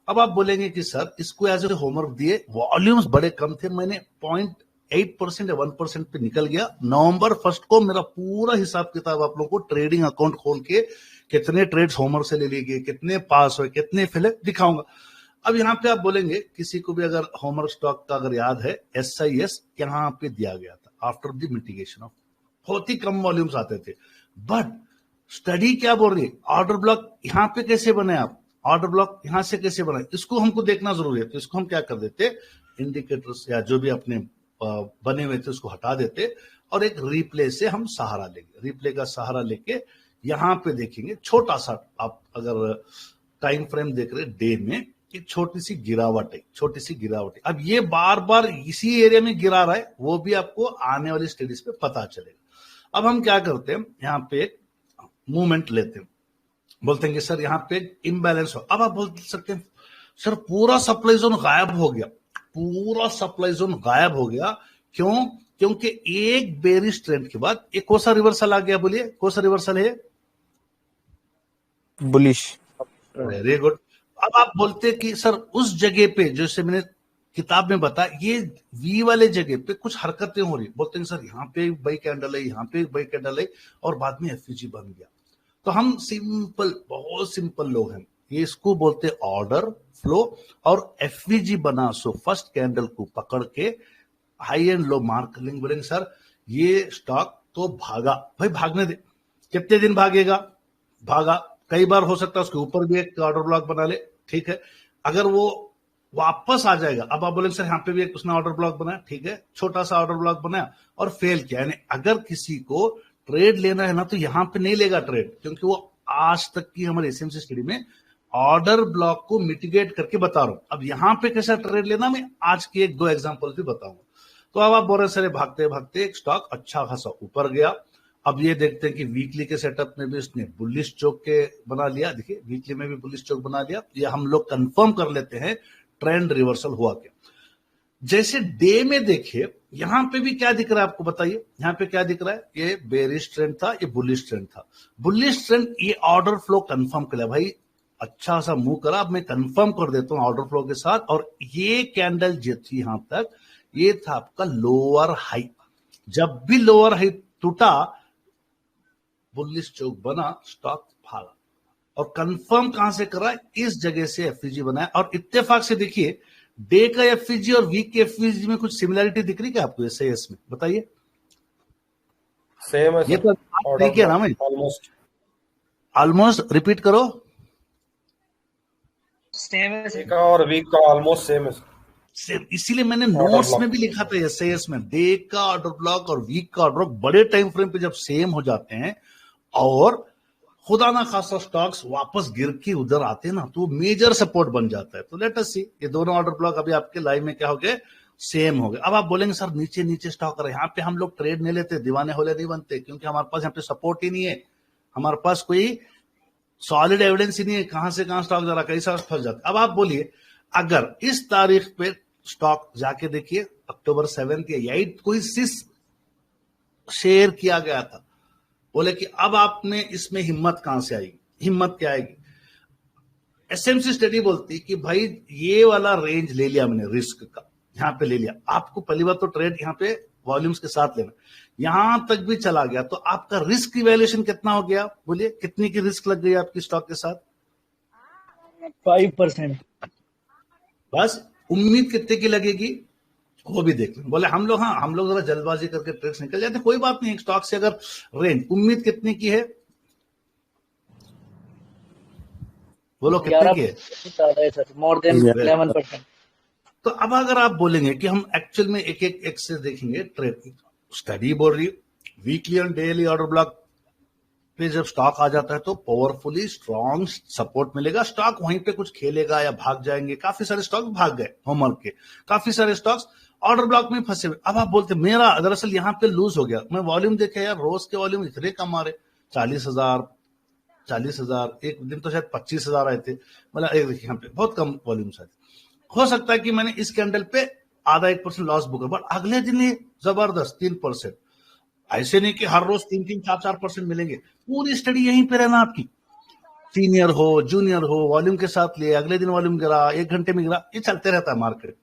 अब आप बोलेंगे कि सर इसको एज ए होमवर्क दिए, वॉल्यूम्स बड़े कम थे, मैंने 0.8% या 1% पे निकल गया। नवंबर 1 को मेरा पूरा हिसाब किताब आप लोगों को ट्रेडिंग अकाउंट खोल के कितने ट्रेड्स होमवर्क से ले लिए गए, कितने पास हुए, कितने फेल दिखाऊंगा। अब यहाँ पे आप बोलेंगे किसी को भी अगर होमवर्क स्टॉक का अगर याद है, SIS यहाँ पे दिया गया था आफ्टर द मिटिगेशन ऑफ, बहुत ही कम वॉल्यूम्स आते थे। बट स्टडी क्या बोल रही है, ऑर्डर ब्लॉक यहाँ पे कैसे बने, आप ऑर्डर ब्लॉक यहां से कैसे बनाए, इसको हमको देखना जरूरी है। तो इसको हम क्या कर देते, इंडिकेटर्स या जो भी अपने बने हुए थे उसको हटा देते और एक रिप्ले से हम सहारा लेंगे। रिप्ले का सहारा लेके यहां पे देखेंगे छोटा सा, आप अगर टाइम फ्रेम देख रहे डे में, एक छोटी सी गिरावट है, छोटी सी गिरावट है। अब ये बार बार इसी एरिया में गिरा रहा है, वो भी आपको आने वाली स्टडीज पे पता चलेगा। अब हम क्या करते हैं, यहाँ पे एक मूवमेंट लेते हैं, बोलते हैं कि सर यहाँ पे इम्बैलेंस हो। अब आप बोल सकते हैं सर पूरा सप्लाई जोन गायब हो गया, पूरा सप्लाई जोन गायब हो गया, क्यों? क्योंकि एक बेरिश ट्रेंड के बाद एक कौन सा रिवर्सल आ गया, बोलिए कौन सा रिवर्सल है? बुलिश। Very good. अब आप बोलते हैं कि सर उस जगह पे जैसे मैंने किताब में बताया, ये वी वाले जगह पे कुछ हरकतें हो रही, बोलते हैं सर यहाँ पे एक बाई कैंडल है, यहाँ पे एक बाई कैंडल है और बाद में एफवीजी बन गया। तो हम सिंपल, बहुत सिंपल लोग हैं, ये इसको बोलते हैं ऑर्डर फ्लो और एफवीजी बना। सो फर्स्ट कैंडल को पकड़ के हाई एंड लो मार्क करेंगे, बोलेंगे सर ये स्टॉक तो भागा, भाई भागने दे, कितने दिन भागेगा, भागा, कई बार हो सकता है उसके ऊपर भी एक ऑर्डर ब्लॉक बना ले, ठीक है। अगर वो वापस आ जाएगा, अब आप बोलेंगे सर यहाँ पे भी एक उसने ऑर्डर ब्लॉक बनाया, ठीक है, छोटा सा ऑर्डर ब्लॉक बनाया और फेल किया। यानी अगर किसी को ट्रेड लेना है ना तो यहां पे नहीं लेगा ट्रेड, क्योंकि वो आज तक की हमारे एसएमसी स्टडी में ऑर्डर ब्लॉक को मिटिगेट करके बता रहा हूं। अब यहां पे कैसा ट्रेड लेना, मैं आज के 1-2 एग्जांपल भी बताऊंगा। तो अब आप बोल रहे सर भागते भागते एक स्टॉक अच्छा खासा ऊपर गया। अब ये देखते हैं कि वीकली के सेटअप में भी उसने बुलिश चौक के बना लिया, देखिए वीकली में भी बुलिश चौक बना लिया। ये हम लोग कंफर्म कर लेते हैं ट्रेंड रिवर्सल हुआ क्या। जैसे डे में देखिए यहां पे भी क्या दिख रहा है आपको बताइए, यहां पे क्या दिख रहा है, ये बेरिश ट्रेंड था, ये बुलिश ट्रेंड था। बुलिश ट्रेंड, ये ऑर्डर फ्लो कंफर्म कर लिया भाई, अच्छा सा मूव करा। अब मैं कंफर्म कर देता हूं ऑर्डर फ्लो के साथ, और ये कैंडल जो थी यहां तक, ये था आपका लोअर हाई। जब भी लोअर हाई टूटा, बुलिश चौक बना, स्टॉक भागा। और कंफर्म कहां से करा, इस जगह से एफवीजी बनाया। और इत्तेफाक से देखिए डे का एफवीजी और वीक के एफवीजी में कुछ सिमिलरिटी दिख रही है क्या आपको एसआईएस में, बताइए। सेम है ये तो देखिए ना, मैं ऑलमोस्ट रिपीट करो, सेम है डे का और वीक का ऑलमोस्ट सेम है। सेम, इसीलिए मैंने नोट्स में भी लिखा था एसआईएस में, डे का ऑर्डर ब्लॉक और वीक का ऑर्डर ब्लॉक बड़े टाइम फ्रेम पे जब सेम हो जाते हैं और खुदा ना खासा स्टॉक्स वापस गिर के उधर आते हैं ना, तो मेजर सपोर्ट बन जाता है। तो लेट अस सी, ये दोनों ऑर्डर ब्लॉक अभी आपके लाइव में क्या हो गए, सेम हो गए। अब आप बोलेंगे सर नीचे नीचे स्टॉक है, यहाँ पे हम लोग ट्रेड नहीं लेते, दीवाने होले नहीं बनते, क्योंकि हमारे पास यहाँ पे सपोर्ट ही नहीं है, हमारे पास कोई सॉलिड एविडेंस ही नहीं है, कहां से कहां स्टॉक जा रहा, कैसा फंस जाता। अब आप बोलिए अगर इस तारीख पे स्टॉक जाके देखिए अक्टूबर 7 या 8 कोई सिस शेयर किया गया था, बोले कि अब आपने इसमें हिम्मत कहां से आएगी, हिम्मत क्या आएगी। एसएमसी स्टडी बोलती कि भाई ये वाला रेंज ले लिया मैंने, रिस्क का यहां पे ले लिया, आपको पहली बार तो ट्रेड यहां पे वॉल्यूम्स के साथ लेना, यहां तक भी चला गया तो आपका रिस्क इवैल्यूएशन कितना हो गया, बोलिए कितनी की रिस्क लग गई आपकी स्टॉक के साथ, 5%। बस उम्मीद कितने की लगेगी वो भी देख लें। बोले हम लोग, हाँ हम लोग जरा जल्दबाजी करके ट्रेड्स निकल जाते, कोई बात नहीं, एक स्टॉक से अगर रेंज उम्मीद कितने की है, बोलो कितने की है, मोर देन 11%। तो अब अगर आप बोलेंगे कि हम एक्चुअल में एक एक से देखेंगे ट्रेड, स्टडी बोल रही वीकली और डेली ऑर्डर ब्लॉक पे जब स्टॉक आ जाता है तो पावरफुली स्ट्रॉन्ग सपोर्ट मिलेगा, स्टॉक वहीं पे कुछ खेलेगा या भाग जाएंगे। काफी सारे स्टॉक भाग गए होमवर्क के, काफी सारे स्टॉक्स ऑर्डर ब्लॉक में फंसे हुए। अब आप बोलते मेरा दरअसल यहाँ पे लूज हो गया, मैं वॉल्यूम देखे यार, रोज के वॉल्यूम इतने कम आ रहे, 40,000, एक दिन तो शायद 25,000 आए थे, मतलब यहाँ पे बहुत कम वॉल्यूम आए। हो सकता है कि मैंने इस कैंडल पे आधा 1% लॉस बुक, बट अगले दिन ही जबरदस्त 3%। ऐसे नहीं कि हर रोज 3-3, 4-4% मिलेंगे। पूरी स्टडी यहीं पे रहना आपकी, सीनियर हो जूनियर हो, वॉल्यूम के साथ लिए, अगले दिन वॉल्यूम गिरा, 1 घंटे में गिरा, ये चलते रहता है मार्केट में।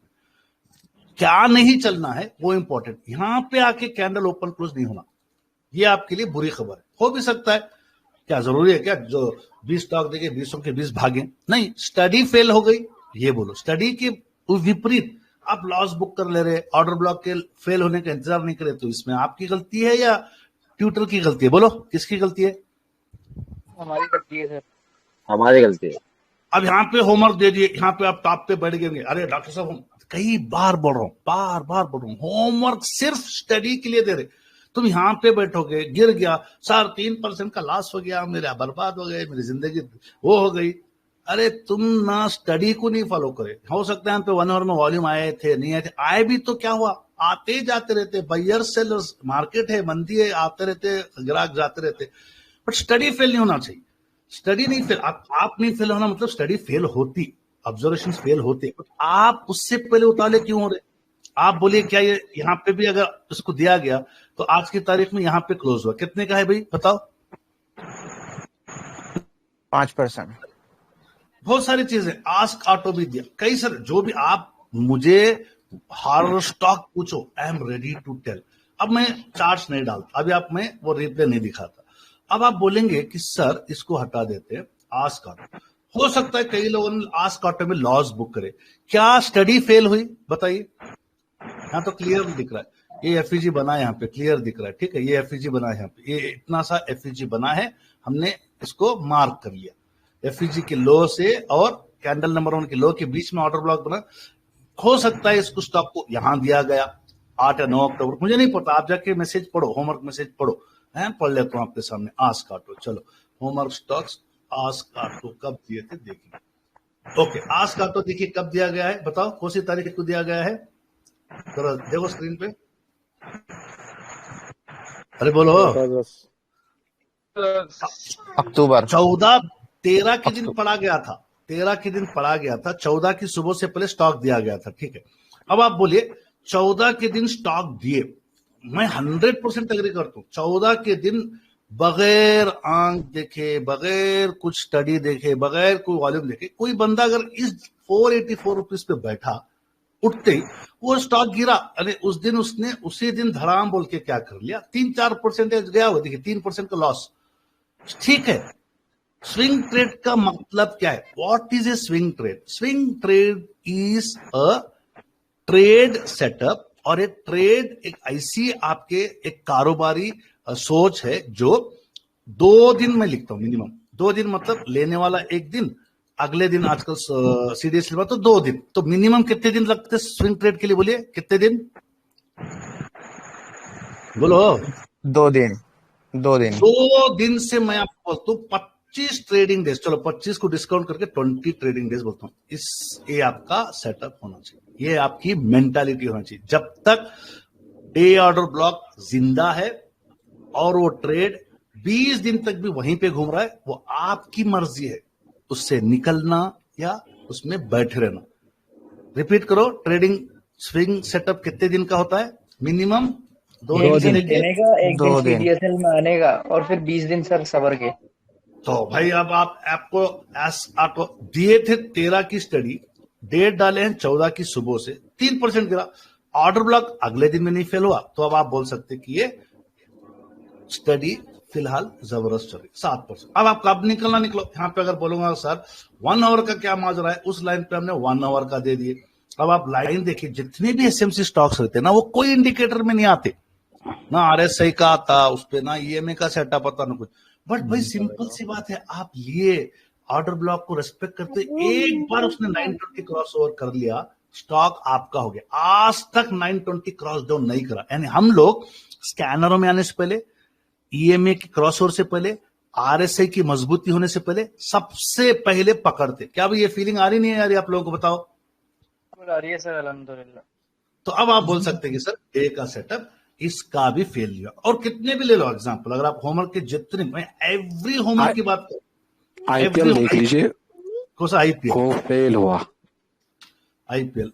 क्या नहीं चलना है वो इंपॉर्टेंट, यहां पे आके कैंडल ओपन क्लोज नहीं होना, ये आपके लिए बुरी खबर है। हो भी सकता है, क्या जरूरी है क्या जो 20 स्टॉक देके 20 के 20 भागे? नहीं, स्टडी फेल हो गई ये बोलो, स्टडी के विपरीत आप लॉस बुक कर ले रहे, ऑर्डर ब्लॉक के फेल होने का इंतजार नहीं करे, तो इसमें आपकी गलती है या ट्यूटर की गलती है? बोलो किसकी गलती है? हमारी गलती है सर। हमारी गलती है। अब यहाँ पे होमवर्क दे दिए, यहाँ पे आप टॉप पे बैठ गए। अरे डॉक्टर साहब, हम कई बार बोल रहा हूँ, बार बार बोल रहा हूँ, होमवर्क सिर्फ स्टडी के लिए दे रहे। तुम यहाँ पे बैठोगे, गिर गया सर, 3% का लॉस हो गया, मेरा बर्बाद हो गए, मेरी जिंदगी वो हो गई। अरे तुम ना स्टडी को नहीं फॉलो करे। हो सकता है हम पे 1 आवर में वॉल्यूम आए थे, नहीं आए थे, आए भी तो क्या हुआ, आते जाते रहते, बायर सेलर्स, मार्केट है, मंदी है, आते रहते, ग्राहक जाते रहते, बट स्टडी फेल नहीं होना चाहिए। स्टडी नहीं फेल, आप नहीं फेल होना मतलब स्टडी फेल होती, ऑब्जर्वेशन फेल होते, आप उससे पहले उताले क्यों हो रहे? आप बोलिए क्या ये यहाँ पे भी अगर उसको दिया गया तो आज की तारीख में यहाँ पे क्लोज हुआ, कितने का है भाई बताओ? 5%। बहुत सारी चीजें, आस्क ऑटो भी दिया, कई सारे, जो भी आप मुझे हर स्टॉक पूछो, I am ready to tell. अब मैं चार्ट्स नहीं डालता, अभी आप मैं वो रिप्ले नहीं दिखाता। अब आप बोलेंगे कि सर इसको हटा देते हैं, आस्क ऑटो। हो सकता है कई लोगों ने आस्क ऑटो में लॉस बुक करे, क्या स्टडी फेल हुई बताइए? यहाँ तो क्लियर दिख रहा है, ये एफईजी बना है, यहाँ पे क्लियर दिख रहा है, ठीक है, ये एफईजी बना है, यहाँ पे ये इतना सा एफईजी बना है, हमने इसको मार्क कर लिया, एफईजी के लो से और कैंडल नंबर 1 के लो के बीच में ऑर्डर ब्लॉक बना। हो सकता है इसको स्टॉक को यहां दिया गया 8 या 9 अक्टूबर, मुझे नहीं पता, आप जाके मैसेज पढ़ो, होमवर्क मैसेज पढ़ो, है पढ़ लेता हूं आपके सामने। आस्क ऑटो, चलो होमवर्क स्टॉक्स, आस्क ऑटो कब दिए थे देखिए। ओके, आस्क ऑटो देखिए कब दिया गया है, बताओ कौन सी तारीख को दिया गया है? जरा देखो स्क्रीन पे, अरे बोलो। अक्टूबर 13 के दिन पढ़ा गया था, 13 के दिन पढ़ा गया था, 14 की सुबह से पहले स्टॉक दिया गया था, ठीक है। अब आप बोलिए 14 के दिन स्टॉक दिए, मैं 100% एग्री करता हूं। 14 के दिन बगैर आंख देखे, बगैर कुछ स्टडी देखे, बगैर कोई वॉल्यूम देखे, कोई बंदा अगर इस 484 रुपीज पे बैठा, उठते ही वो स्टॉक गिरा, अरे उस दिन उसने उसी दिन धड़ाम बोल के क्या कर लिया, 3-4% गया हुआ, देखिए 3% का लॉस, ठीक है। स्विंग ट्रेड का मतलब क्या है? What is a swing trade? Swing trade is a trade setup, और एक ट्रेड एक ऐसी आपके एक कारोबारी सोच है जो 2 दिन में लिखता हूं, मिनिमम 2 दिन, मतलब लेने वाला 1 दिन, अगले दिन आजकल सीरियसली तो 2 दिन, तो मिनिमम कितने दिन लगते स्विंग ट्रेड के लिए? बोलिए कितने दिन, बोलो। 2 दिन। 2 दिन से मैं आपको बोलता हूँ 25 ट्रेडिंग डेज, चलो 25 को डिस्काउंट करके 20 ट्रेडिंग डेज बोलता हूँ, ये आपका सेटअप होना चाहिए, ये आपकी मेंटालिटी होना चाहिए। जब तक डे ऑर्डर ब्लॉक जिंदा है और वो ट्रेड 20 दिन तक भी वहीं पे घूम रहा है, वो आपकी मर्जी है उससे निकलना या उसमें बैठे रहना। रिपीट करो, ट्रेडिंग स्विंग सेटअप कितने दिन का होता है? मिनिमम 2 दिन से लेके 2 दिन सीडीएसएल में आने का, और फिर 20 दिन सर सबर के। तो भाई अब आप आपको आपको दिए थे 13 की स्टडी, डेट डाले हैं 14 की सुबह से, 3% गिरा, ऑर्डर ब्लॉक अगले दिन में नहीं फेल हुआ, तो अब आप बोल सकते कि ये स्टडी फिलहाल जबरदस्त चल रही, 7%। अब आप कब निकलना निकलो, यहाँ पे अगर बोलूंगा सर 1 आवर का क्या माजरा है, उस लाइन पे हमने 1 आवर का दे दिए। अब आप लाइन देखिए, जितने भी एसएमसी स्टॉक्स रहते हैं ना, वो कोई इंडिकेटर में नहीं आते, ना आरएसआई का आता उस पे, ना ईएमए का सेटअप आता, ना कुछ, बट भाई सिंपल सी बात है, आप लिए ऑर्डर ब्लॉक को रेस्पेक्ट करते, एक बार उसने 920 क्रॉस ओवर कर लिया, स्टॉक आपका हो गया। आज तक 920 क्रॉस डाउन नहीं करा, यानी हम लोग स्कैनरों में आने से पहले, ईएमए की क्रॉस ओवर से पहले, आरएसआई की मजबूती होने से पहले, सबसे पहले पकड़ते। क्या भाई ये फीलिंग आ रही नहीं है यार, आप लोगों को बताओ? आ रही है सर, अल्हम्दुलिल्लाह। तो अब आप बोल सकते हैं कि सर डे का सेटअप इसका भी फेल हुआ, और कितने भी ले लो एग्जांपल, अगर आप होमवर्क के जितने, मैं एवरी होमवर्क की बात करूं, आईपीएल देख लीजिए, कौन सा आईपीएल को फेल हुआ, आईपीएल,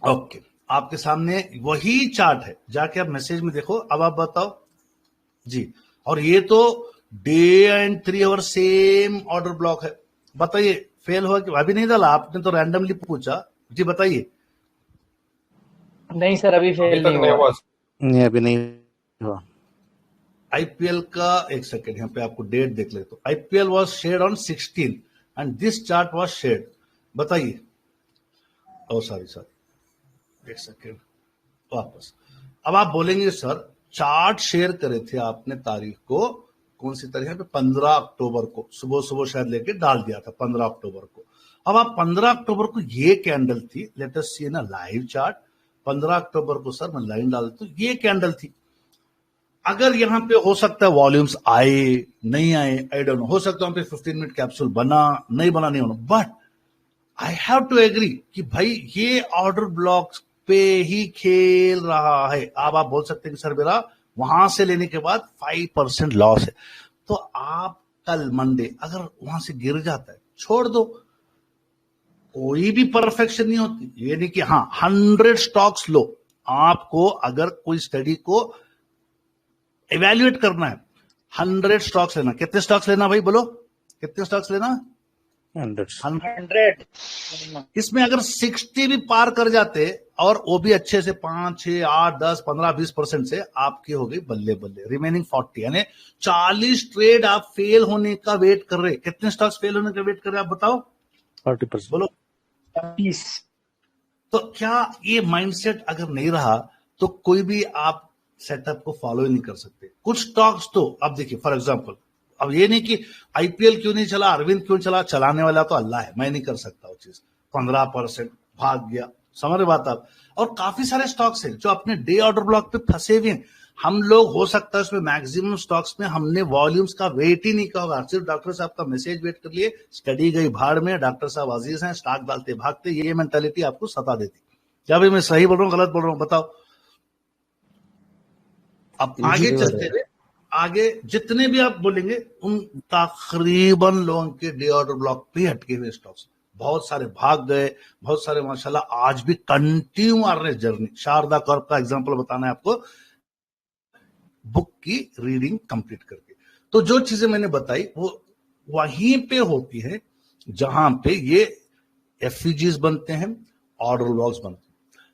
ओके। आपके सामने वही चार्ट है, जाके आप मैसेज में देखो। अब आप बताओ जी, और ये तो day and 3 hour same order block है। बताइए फेल हुआ कि अभी नहीं डाला आपने, तो रैंडमली पूछा जी, बताइए। नहीं सर, अभी अभी फेल तक नहीं नहीं हुआ। हुआ। नहीं अभी नहीं हुआ। आईपीएल का एक सेकेंड, यहाँ पे आपको डेट देख ले। तो IPL was shared on 16 and this chart was shared. बताइए। ओ सॉरी एक सेकेंड, वापस। अब आप बोलेंगे सर चार्ट शेयर करे थे आपने तारीख को, कौन सी तारीख है? 15 अक्टूबर को सुबह सुबह शायद लेके डाल दिया था 15 अक्टूबर को। अब आप 15 अक्टूबर को ये कैंडल थी, लेट अस सी ना लाइव चार्ट। 15 अक्टूबर को सर मैं लाइन डाल दूं, ये कैंडल थी। अगर यहां पे हो सकता है वॉल्यूम्स आए नहीं आए, आई डोंट नो, हो सकता है 15 मिनट कैप्सूल बना नहीं बना नहीं होना, but I have to agree कि भाई ये ऑर्डर ब्लॉक्स पे ही खेल रहा है। अब आप बोल सकते हैं कि सर मेरा वहां से लेने के बाद 5% लॉस है, तो आप कल मंडे अगर वहां से गिर जाता है छोड़ दो, कोई भी परफेक्शन नहीं होती। ये नहीं कि हाँ 100 स्टॉक्स लो। आपको अगर कोई स्टडी को इवेल्युएट करना है 100 स्टॉक्स लेना। कितने स्टॉक्स लेना भाई बोलो, कितने स्टॉक्स लेना? 100। इसमें अगर 60 भी पार कर जाते और वो भी अच्छे से 5, 6, 8, 10, 15, 20% से, आपकी हो गई बल्ले बल्ले। रिमेनिंग 40 यानी 40 ट्रेड आप फेल होने का वेट कर रहे। कितने स्टॉक्स फेल होने का वेट कर रहे आप बताओ? 40%। बोलो। 20। तो क्या ये माइंडसेट अगर नहीं रहा तो कोई भी आप सेटअप को फॉलो ही नहीं कर सकते। कुछ स्टॉक्स तो अब देखिए, फॉर एग्जांपल, अब ये नहीं कि आईपीएल क्यों नहीं चला, अरविंद क्यों चला, चलाने वाला तो अल्लाह है, मैं नहीं कर सकता वो चीज। 15% भाग गया, समझ रहे बात आप? और काफी सारे स्टॉक्स हैं जो अपने डे ऑर्डर ब्लॉक पे फंसे हुए हैं। हम लोग हो सकता है उसमें मैक्सिमम स्टॉक्स में हमने वॉल्यूम्स का वेट ही नहीं किया होगा, सिर्फ डॉक्टर साहब का मैसेज वेट कर लिए, स्टडी गई भाड़ में, डॉक्टर साहब अजीज हैं, स्टॉक डालते भागते, ये मेंटालिटी आपको सता देती। क्या भाई मैं सही बोल रहा हूँ गलत बोल रहा हूँ बताओ? अब आगे चलते हैं, आगे जितने भी आप बोलेंगे उन तकरीबन लोगों के डे ऑर्डर ब्लॉक पे हटके हुए स्टॉक्स, बहुत सारे भाग गए, बहुत सारे माशाल्लाह आज भी कंटिन्यू आ रहे जर्नी। शारदा कॉर्प का एग्जांपल बताना है आपको, बुक की रीडिंग कंप्लीट करके। तो जो चीजें मैंने बताई वो वहीं पे होती है जहां पे ये एफईजीज बनते हैं, ऑर्डर ब्लॉक्स बनते हैं।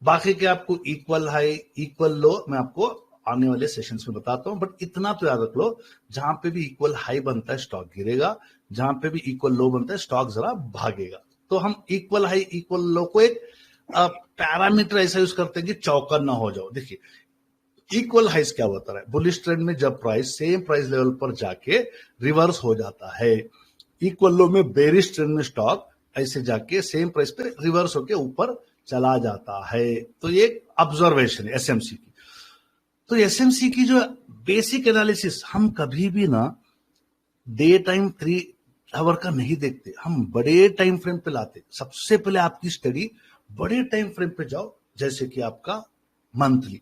बाकी के आपको इक्वल हाई इक्वल लो मैं आपको आने वाले सेशंस में बताता हूं, बट इतना तो याद रख लो, जहां पे भी इक्वल हाई बनता है स्टॉक गिरेगा, जहां पे भी इक्वल लो बनता है स्टॉक जरा भागेगा। तो हम इक्वल हाई इक्वल लो को एक पैरामीटर ऐसा यूज करते हैं कि चौकन ना हो जाओ। देखिए इक्वल हाइस क्या होता है, बुलिश ट्रेंड में जब प्राइस सेम प्राइस लेवल पर जाके रिवर्स हो जाता है, इक्वल लो में बेरिश ट्रेंड में स्टॉक ऐसे जाके सेम प्राइस पे रिवर्स होके ऊपर चला जाता है। तो ये ऑब्जर्वेशन है एसएमसी की। तो एसएमसी की जो बेसिक एनालिसिस हम कभी भी ना डे टाइम 3 आवर का नहीं देखते, हम बड़े टाइम फ्रेम पे लाते। सबसे पहले आपकी स्टडी बड़े टाइम फ्रेम पे जाओ, जैसे कि आपका मंथली।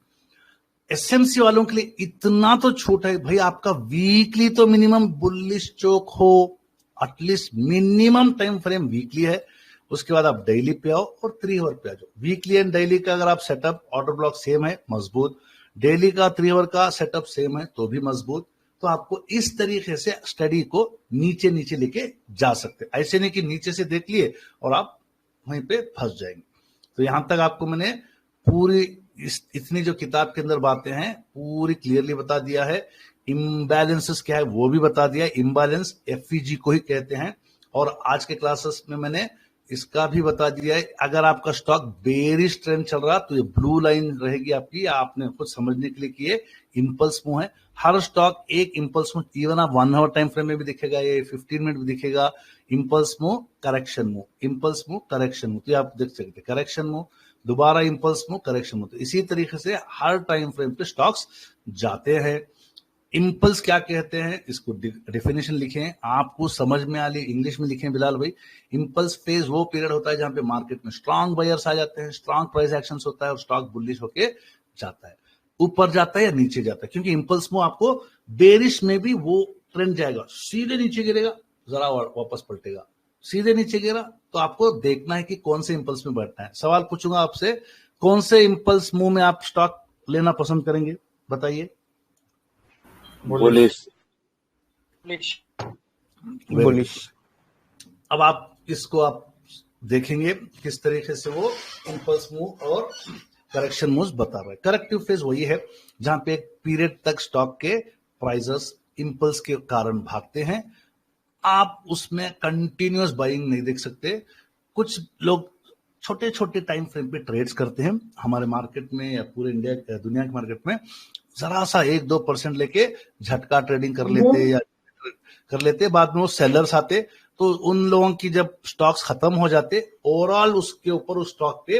एसएमसी वालों के लिए इतना तो छूट है भाई, आपका वीकली तो मिनिमम बुलिश चोक हो, at least minimum time frame weekly है। उसके बाद आप डेली पे आओ और 3 आवर पे आ जाओ। वीकली एंड डेली का अगर आप सेटअप ऑर्डर ब्लॉक सेम है मजबूत, डेली का 3 आवर का सेटअप सेम है तो भी मजबूत। तो आपको इस तरीके से स्टडी को नीचे नीचे लेके जा सकते, ऐसे नहीं कि नीचे से देख लिए और आप वहीं पे फंस जाएंगे। तो यहां तक आपको मैंने पूरी इतनी जो किताब के अंदर बातें हैं पूरी क्लियरली बता दिया है। इम्बैलेंसेस क्या है वो भी बता दिया। इम्बैलेंस एफईजी को ही कहते हैं। और आज के क्लासेस में मैंने इसका भी बता दिया है, अगर आपका स्टॉक बेरिश ट्रेंड चल रहा तो ये ब्लू लाइन रहेगी आपकी, आपने कुछ समझने के लिए कि ये इंपल्स मूव है। हर स्टॉक एक इंपल्स मूव, इवन आप 1 आवर टाइम फ्रेम में भी दिखेगा, ये 15 मिनट भी दिखेगा। Impulse move correction move, impulse move correction move, तो आप देख सकते करेक्शन मूव, दोबारा इंपल्स मूव करेक्शन मूव। तो इसी तरीके से हर टाइम फ्रेम पे स्टॉक्स जाते हैं। इंपल्स क्या कहते हैं इसको डेफिनेशन लिखें, आपको समझ में आ ली इंग्लिश में लिखें बिलाल भाई। इंपल्स फेज वो पीरियड होता है जहां पे मार्केट में स्ट्रांग बायर्स आ जाते हैं, स्ट्रांग प्राइस एक्शंस होता है और स्टॉक बुलिश होके जाता है, ऊपर जाता है या नीचे जाता है। क्योंकि इंपल्स में आपको बेरिश में भी वो ट्रेंड जाएगा, सीधे नीचे गिरेगा जरा वापस पलटेगा, सीधे नीचे गिरा तो आपको देखना है कि कौन से इंपल्स में बैठना है। सवाल पूछूंगा आपसे, कौन से इंपल्स मूव में आप स्टॉक लेना पसंद करेंगे, बताइए। बुलिश। बुलिश। अब आप इसको आप देखेंगे किस तरीके से वो इंपल्स मूव और करेक्शन मूव्स बता रहा है। करेक्टिव फेज वही है जहां पे एक पीरियड तक स्टॉक के प्राइसेस इंपल्स के कारण भागते हैं। आप उसमें कंटिन्यूअस बाइंग नहीं देख सकते। कुछ लोग छोटे छोटे टाइम फ्रेम पे ट्रेड्स करते हैं। हमारे मार्केट में या पूरे इंडिया दुनिया के मार्केट में जरा सा 1-2% लेके झटका ट्रेडिंग कर लेते बाद में वो सेलर्स आते, तो उन लोगों की जब स्टॉक्स खत्म हो जाते, ओवरऑल उसके ऊपर उस स्टॉक पे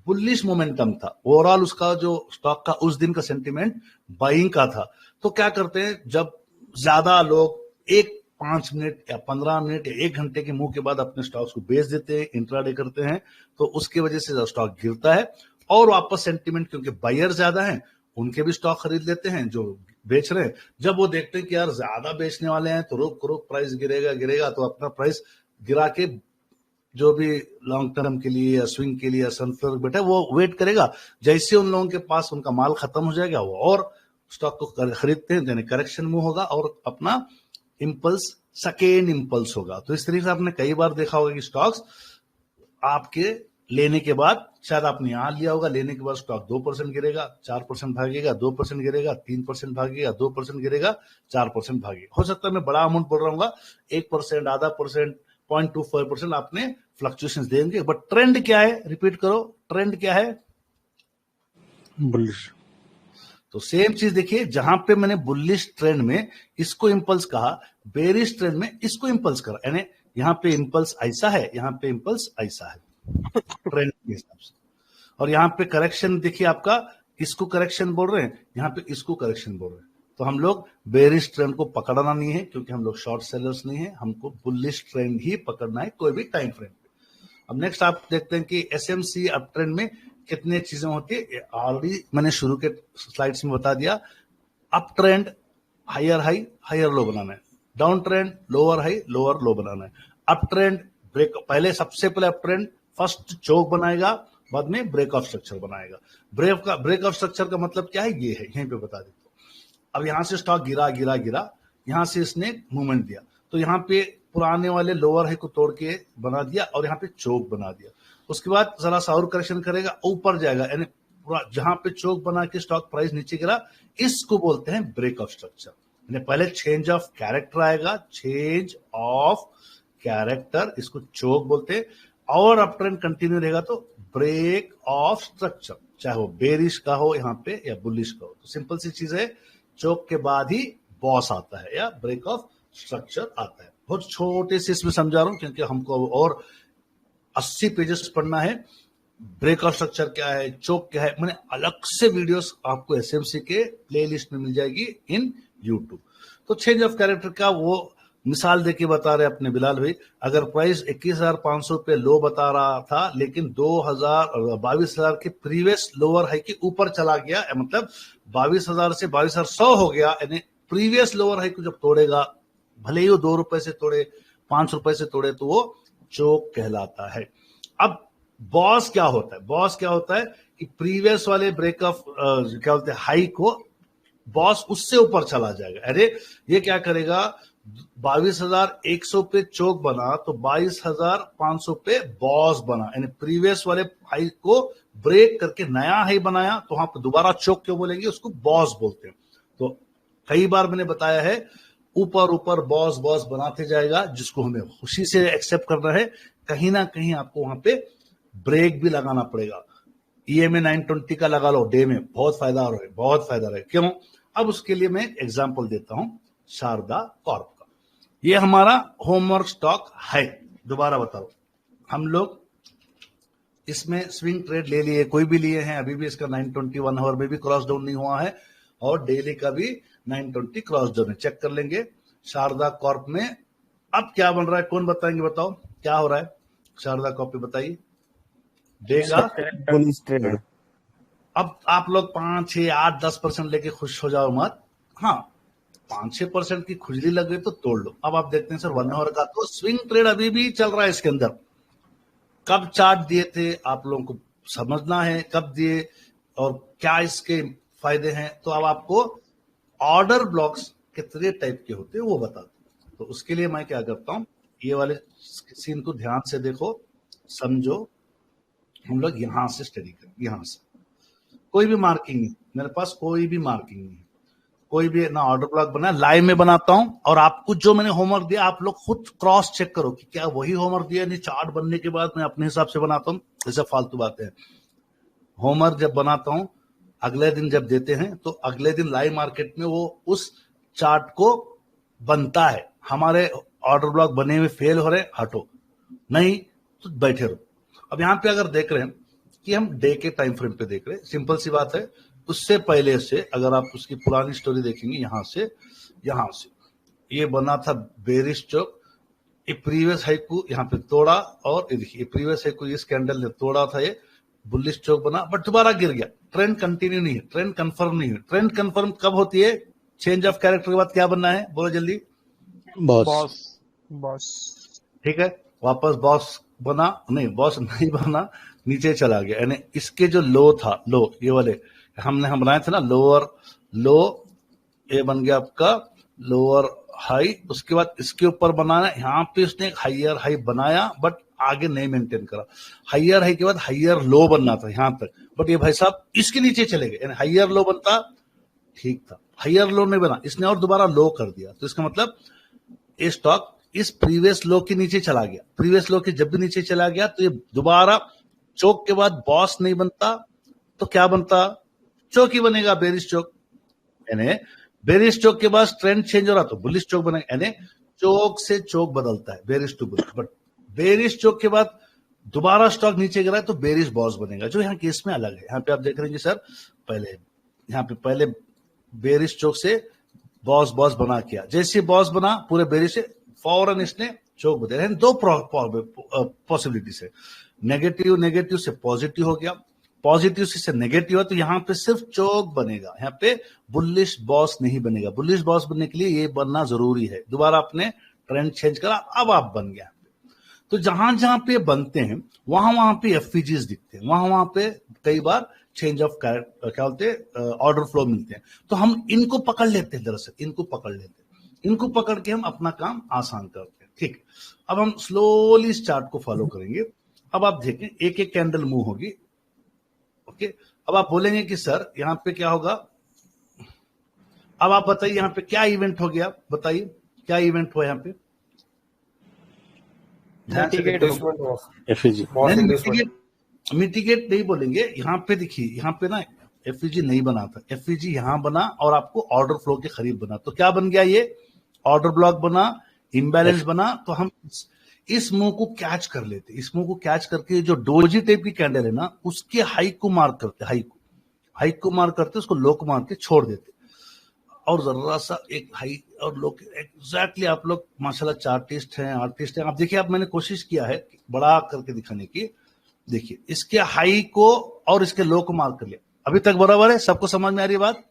बुलिश मोमेंटम था, ओवरऑल उसका जो स्टॉक का उस दिन का सेंटिमेंट बाइंग का था। तो क्या करते हैं, जब ज्यादा लोग 5 मिनट या 15 मिनट या 1 घंटे के मूव के बाद अपने स्टॉक्स को बेच देते हैं, इंट्राडे करते हैं, तो उसकी वजह से स्टॉक गिरता है और वापस सेंटिमेंट, क्योंकि बायर ज्यादा हैं, उनके भी स्टॉक खरीद लेते हैं जो बेच रहे हैं। जब वो देखते हैं कि यार ज्यादा बेचने वाले हैं तो रुक प्राइस गिरेगा, तो अपना प्राइस गिरा के जो भी लॉन्ग टर्म के लिए या स्विंग के लिए या सनफ्लावर बैठा वो वेट करेगा। जैसे उन लोगों के पास उनका माल खत्म हो जाएगा वो और स्टॉक को खरीदते हैं, यानी करेक्शन मूव होगा और अपना इंपल्स सेकेंड इंपल्स होगा। तो इस तरीके से आपने कई बार देखा होगा कि स्टॉक्स आपके लेने के बाद, शायद आपने यहां लिया होगा, लेने के बाद स्टॉक 2% गिरेगा, 4% भागेगा, 2% गिरेगा, 3% भागेगा, 2% गिरेगा, 4% भागेगा। हो सकता है मैं बड़ा अमाउंट बोल रहा हूँ, 1%, आधा परसेंट, 0.25% आपने फ्लक्चुएशन देंगे, बट ट्रेंड क्या है, रिपीट करो, ट्रेंड क्या है? बुलिश। तो सेम चीज देखिए, जहां पे मैंने बुलिश ट्रेंड में इसको इंपल्स कहा, बेरिश ट्रेंड में इसको इंपल्स करा, यानी यहां पे इंपल्स ऐसा है, यहां पे इंपल्स ऐसा है ट्रेंड के हिसाब से। और यहां पे करेक्शन देखिए आपका, इसको करेक्शन बोल रहे हैं, यहां पे इसको करेक्शन बोल रहे हैं। तो हम लोग बेरिश ट्रेंड को पकड़ना नहीं है, क्योंकि हम लोग शॉर्ट सेलर्स नहीं है, हमको बुलिश ट्रेंड ही पकड़ना है कोई भी टाइम फ्रेम पे। अब नेक्स्ट आप देखते हैं कि एसएमसी अप ट्रेंड में कितने चीजें होती है। ऑलरेडी मैंने शुरू के स्लाइड्स में बता दिया, up trend higher high higher low बनाना है, down trend lower high lower low बनाना है, अप ट्रेंड ब्रेक, पहले सबसे पहले अप ट्रेंड फर्स्ट चोक बनाएगा, बाद में ब्रेक ऑफ स्ट्रक्चर बनाएगा। ब्रेक ऑफ स्ट्रक्चर का मतलब क्या है, ये है, यहीं पे बता देता हूं। अब यहां से स्टॉक गिरा, यहां से इसने मूवमेंट दिया, तो यहां पे पुराने वाले लोअर हाई को तोड़ के बना दिया और यहां पे चोक बना दिया। उसके बाद जरा सा और करेक्शन करेगा, ऊपर जाएगा, यानी जहां पे चोक बना के स्टॉक प्राइस नीचे गिरा, इसको बोलते हैं ब्रेक ऑफ स्ट्रक्चर। यानी पहले चेंज ऑफ कैरेक्टर आएगा, चेंज ऑफ कैरेक्टर, इसको चोक बोलते हैं, और अप ट्रेंड कंटिन्यू रहेगा तो ब्रेक ऑफ स्ट्रक्चर, चाहे वो बेरिश का हो यहाँ पे या बुलिश का हो। तो सिंपल सी चीज है, चोक के बाद ही बॉस आता है या ब्रेक ऑफ स्ट्रक्चर आता है। बहुत छोटे से इसमें समझा रहा हूं, क्योंकि हमको और 80 पेजेस पढ़ना है। ब्रेक ऑफ स्ट्रक्चर क्या है, चोक क्या है, मैंने अलग से वीडियोस आपको एसएमसी के प्लेलिस्ट में मिल जाएगी इन यूट्यूब। तो चेंज ऑफ कैरेक्टर का वो मिसाल देके बता रहे अपने बिलाल भाई, अगर प्राइस 21,500 पे लो बता रहा था, लेकिन 22,000 के प्रीवियस लोअर हाई के ऊपर चला गया, मतलब 22,000 से 22,100 हो गया, यानी प्रीवियस लोअर हाई को जब तोड़ेगा, भले ही वो 2 रुपए से तोड़े, 5 रुपए से तोड़े, तो वो चोक कहलाता है। अब बॉस क्या होता है, बॉस क्या होता है कि प्रीवियस वाले ब्रेक ऑफ क्या बोलते हैं हाई को बॉस उससे ऊपर चला जाएगा। अरे ये क्या करेगा, 22,100 पे चोक बना तो 22,500 पे बॉस बना, यानी प्रीवियस वाले हाई को ब्रेक करके नया हाई बनाया, तो वहां पर दोबारा चोक क्यों बोलेंगे, उसको बॉस बोलते हैं। तो कई बार मैंने बताया है, ऊपर ऊपर बॉस बॉस बनाते जाएगा, जिसको हमें खुशी से एक्सेप्ट करना है। कहीं ना कहीं आपको वहां पे ब्रेक भी लगाना पड़ेगा। EMA 920 का लगा लो डे में, बहुत फायदा रहे, बहुत फायदा रहे। क्यों? अब उसके लिए मैं एग्जांपल देता हूं शारदा कॉर्प का। ये हमारा होमवर्क स्टॉक है, दोबारा बताओ, हम लोग इसमें स्विंग ट्रेड ले लिए, कोई भी लिए हैं, अभी भी इसका 921 आवर में भी क्रॉस डाउन नहीं हुआ है, और डेली का भी 920 क्रॉस डाउन है, चेक कर लेंगे। शारदा कॉर्प में अब क्या बन रहा है, कौन बताएंगे, बताओ क्या हो रहा है शारदा कॉर्प पे, बताइए। देगा बुलिश ट्रेड। अब आप लोग 5, 6, 8, 10% लेके खुश हो जाओ मत, हाँ 5-6% की खुजली लग गई तो तोड़ लो। अब आप देखते हैं सर 1 आवर का तो स्विंग ट्रेड अभी भी चल रहा है इसके अंदर। कब चार्ट दिए थे आप लोगों को समझना है कब दिए और क्या इसके फायदे हैं, तो अब आपको ऑर्डर ब्लॉक्स कितने टाइप के होते हैं वो बता दूं। तो उसके लिए मैं क्या करता हूं, ये वाले सीन को ध्यान से देखो, समझो। हम लोग यहां से स्टडी करें, यहां से कोई भी मार्किंग नहीं, मेरे पास कोई भी मार्किंग नहीं, कोई भी ना ऑर्डर ब्लॉक बना, लाइव में बनाता हूं। और आपको जो मैंने होमवर्क दिया आप लोग खुद क्रॉस चेक करो कि क्या वही होमवर्क दिया, नहीं चार्ट बनने के बाद मैं अपने हिसाब से बनाता हूं, ऐसा फालतू बातें हैं। होमवर्क जब बनाता हूं अगले दिन जब देते हैं तो अगले दिन लाइव मार्केट में वो उस चार्ट को बनता है। हमारे ऑर्डर ब्लॉक बने हुए फेल हो रहे, हटो, नहीं तो बैठे रहो। अब यहां पे अगर देख रहे हैं कि हम डे के टाइम फ्रेम पे देख रहे हैं, सिंपल सी बात है। उससे पहले से अगर आप उसकी पुरानी स्टोरी देखेंगे, यहां से ये बना था बेरिश चौक, ये प्रीवियस हाई को यहाँ पे तोड़ा, और ये देखिए प्रीवियस हाई को इस कैंडल ने तोड़ा था, ये बुलिश चौक बना, बट दोबारा गिर गया। ट्रेंड कंटिन्यू नहीं है, ट्रेंड कंफर्म नहीं है। ट्रेंड कंफर्म कब होती है? चेंज ऑफ कैरेक्टर के बाद क्या बनना है, बोलो जल्दी। बॉस। ठीक है, वापस बॉस बना, नहीं बॉस नहीं बना, नीचे चला गया। यानी इसके जो लो था, लो ये वाले हम बनाए थे ना, लोअर लो, ये बन गया आपका लोअर हाई। उसके बाद इसके ऊपर बनाना, यहाँ पे उसने एक हाइयर हाई बनाया बट आगे नहीं मेंटेन करा। हाइयर हाई के बाद हाइयर लो बनना था यहां तक, बट ये भाई साहब इसके नीचे चले गए। यानी हाइयर लो बनता ठीक था, हाइयर लो नहीं बना, इसने और दोबारा लो कर दिया। तो इसका मतलब ये स्टॉक इस प्रीवियस लो के नीचे चला गया। प्रीवियस लो के जब भी नीचे चला गया तो ये दोबारा चौक के बाद बॉस नहीं बनता तो क्या बनता, चौक ही बनेगा, बेरिश चौक। यानी बेरिश चौक के बाद ट्रेंड चेंज हो रहा तो बुलिश चौक बनेगा। यानी चौक से चौक बदलता है, bearish to bullish. But bearish चौक के बाद दोबारा स्टॉक नीचे गिरा है तो बेरिश बॉस बनेगा, जो यहाँ केस में अलग है। यहाँ पे आप देख रहे हैं सर, पहले बेरिश चौक से बॉस बना किया, जैसे बॉस बना पूरे बेरिश से फौरन इसने चौक बदले। दो पॉसिबिलिटीज है, नेगेटिव से पॉजिटिव हो गया, पॉजिटिव से नेगेटिव है, तो यहाँ पे सिर्फ चौक बनेगा, यहाँ पे बुलिश बॉस नहीं बनेगा। बुलिश बॉस बनने के लिए ये बनना जरूरी है। दोबारा आपने ट्रेंड चेंज करा, अब आप बन गया। तो जहां पे बनते हैं वहां पे एफपीजीज दिखते हैं, वहां पे कई बार चेंज ऑफ क्या बोलते हैं ऑर्डर फ्लो मिलते हैं। तो हम इनको पकड़ लेते हैं, दरअसल इनको पकड़ के हम अपना काम आसान करते हैं। ठीक, अब हम स्लोली इस चार्ट को फॉलो करेंगे। अब आप देखें एक एक कैंडल मूव होगी। ओके, अब आप बोलेंगे कि सर यहाँ पे क्या होगा। अब आप बताइए यहाँ पे क्या इवेंट हो गया, बताइए क्या इवेंट हुआ यहाँ पे। मिटिगेट नहीं बोलेंगे, यहाँ पे देखिए, यहाँ पे ना एफईजी नहीं बना था, एफईजी यहाँ बना और आपको ऑर्डर फ्लो के करीब बना। तो क्या बन गया, ये ऑर्डर ब्लॉक बना, इम्बैलेंस बना। तो हम इस मूव को कैच कर लेते, इस मूव को कैच करके जो डोजी टाइप की कैंडल है ना, उसके हाई को मार्क करते, हाई को मार्क करते, उसको लो को मार के छोड़ देते, और जरा सा एक हाई और लो। एग्जैक्टली आप लोग माशाल्लाह चार्टिस्ट हैं, आर्टिस्ट हैं। आप देखिए, आप मैंने कोशिश किया है बड़ा करके दिखाने की। देखिए इसके हाई को और इसके लो को मार्क कर लिया। अभी तक बराबर है, सबको समझ में आ रही है बात?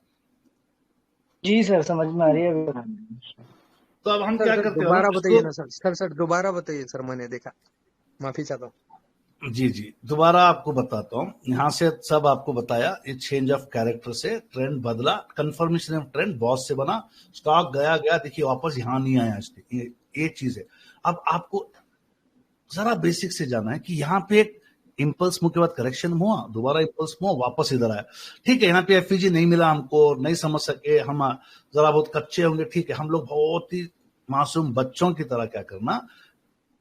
जी सर, समझ में आ रही है। तो अब हम क्या करते हैं, दोबारा बताइए ना सर, दोबारा बताइए सर, मैंने देखा, माफी चाहता हूँ। जी, दोबारा आपको बताता हूँ। यहां से सब आपको बताया, ये चेंज ऑफ कैरेक्टर से ट्रेंड बदला, कंफर्मेशन ऑफ ट्रेंड बॉस से बना, स्टॉक गया, देखिए वापस यहां नहीं आया, ये चीज है। अब आपको जरा बेसिक से जाना है कि यहाँ पे एक इंपल्स मूव के बाद करेक्शन हुआ, दोबारा इंपल्स मूव, वापस इधर आया। ठीक है, यहाँ पे एफईजी नहीं मिला हमको, नहीं समझ सके हम, जरा बहुत कच्चे होंगे। ठीक है, हम लोग बहुत ही मासूम बच्चों की तरह क्या करना,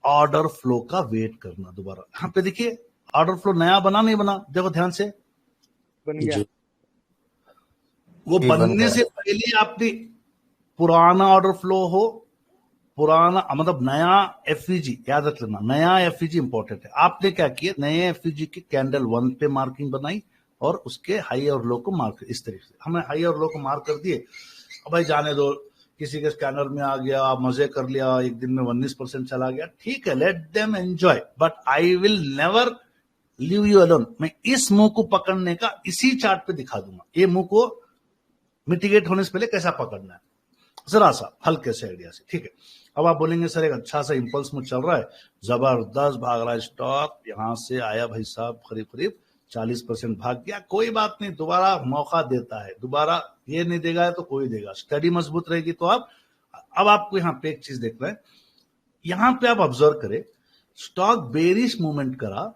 ऑर्डर फ्लो का वेट करना। दोबारा यहाँ पे देखिए ऑर्डर फ्लो नया बना नहीं बना, देखो ध्यान से, बन गया। वो बनने से पहले आपने पुराना ऑर्डर फ्लो हो, पुराना मतलब नया एफईजी, याद रख लेना, नया एफईजी इंपॉर्टेंट है। आपने क्या किया, नए एफईजी की कैंडल 1 पे मार्किंग बनाई और उसके हाई और लो को मार्क, इस तरीके से हमने हाई और लो को मार्क कर दिए। अब भाई जाने दो, किसी के स्कैनर में आ गया, मजे कर लिया, एक दिन में 19% चला गया, ठीक है, let them enjoy, but I will never leave you alone. मैं इस मुंह को पकड़ने का इसी चार्ट पे दिखा दूंगा, ये मुंह को मिटिगेट होने से पहले कैसा पकड़ना है, जरा सा हल्के से आइडिया से। ठीक है, अब आप बोलेंगे सर एक अच्छा सा इंपल्स मूव चल रहा है, जबरदस्त भाग रहा है स्टॉक, यहां से आया भाई साहब करीब 40% भाग गया, कोई बात नहीं, दोबारा मौका देता है, दोबारा ये नहीं देगा तो कोई देगा। स्टडी मजबूत रहेगी तो आप, अब आपको यहाँ पे एक चीज देखना है, यहां पे आप ऑब्जर्व करें, स्टॉक बेरिश मूवमेंट करा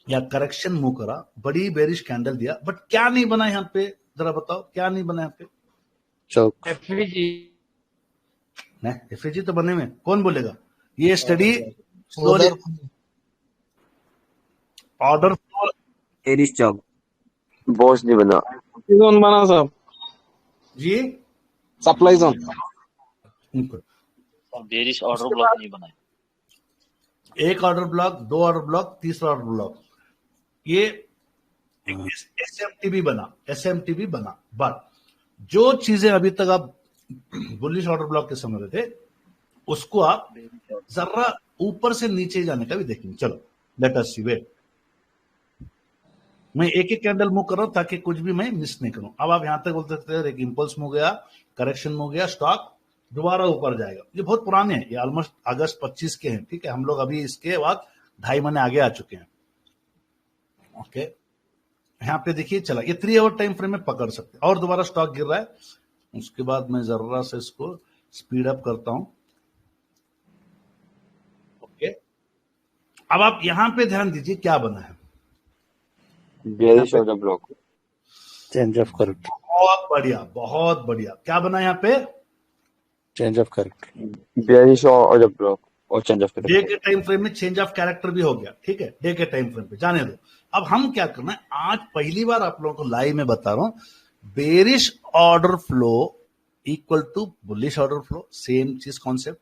या करेक्शन मूव करा, बड़ी बेरिश कैंडल दिया, बट क्या नहीं बना यहाँ पे, जरा बताओ क्या नहीं बना यहाँ पे? चौक। एफवीजी नहीं, एफएजी तो बने में, कौन बोलेगा? ये स्टडी स्लोली ऑर्डर एरिस चौक बॉस नहीं बना। जोन बना सब जी, supply zone. Bearish order block नहीं बना है। एक ऑर्डर ब्लॉक, दो ऑर्डर ब्लॉक, तीसरा ऑर्डर ब्लॉक, ये एसएमटी भी बना, बट जो चीजें अभी तक आप बुलिश ऑर्डर ब्लॉक के समझ रहे थे, उसको आप जरा ऊपर से नीचे जाने का भी देखेंगे। चलो लेट अस सी, वेट, मैं एक एक कैंडल मूव कर रहा हूं ताकि कुछ भी मैं मिस नहीं करूं। अब आप यहां तक बोल सकते हैं एक इंपल्स मूव गया, करेक्शन मूव गया, स्टॉक दोबारा ऊपर जाएगा। ये बहुत पुराने हैं, ये ऑलमोस्ट अगस्त 25 के हैं, ठीक है, हम लोग अभी इसके बाद 2.5 महीने आगे आ चुके हैं। ओके, यहाँ पे देखिए चला, ये 3 आवर टाइम फ्रेम में पकड़ सकते हैं, और दोबारा स्टॉक गिर रहा है। उसके बाद मैं जरा से इसको स्पीड अप करता हूं। ओके, अब आप यहां पे ध्यान दीजिए क्या बना है, bearish order block, change of correct. बहुत बढ़िया, बहुत बढ़िया। क्या बना यहाँ पे? Change of correct. Bearish order block और चेंज ऑफ डे के टाइम फ्रेम में चेंज ऑफ कैरेक्टर भी हो गया, ठीक है, डे के टाइम फ्रेम पे जाने दो। अब हम क्या करना है, आज पहली बार आप लोगों को लाइव में बता रहा हूं, bearish order flow equal to bullish order flow, same चीज कॉन्सेप्ट।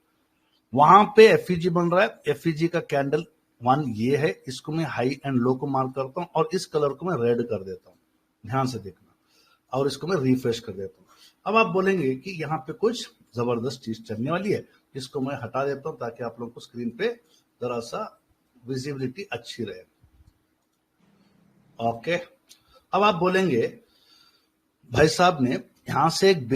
वहां पे एफईजी बन रहा है, एफईजी का कैंडल 1 ये है, इसको मैं हाई एंड लो को मार्क करता हूं और इस कलर को मैं रेड कर देता हूं, ध्यान से देखना, और इसको मैं रिफ्रेश कर देता हूं। अब आप बोलेंगे कि यहाँ पे कुछ जबरदस्त चीज चलने वाली है, इसको मैं हटा देता हूं ताकि आप लोगों को स्क्रीन पे जरा सा विजिबिलिटी अच्छी रहे। ओके, अब आप बोलेंगे भाई साहब ने यहां से एक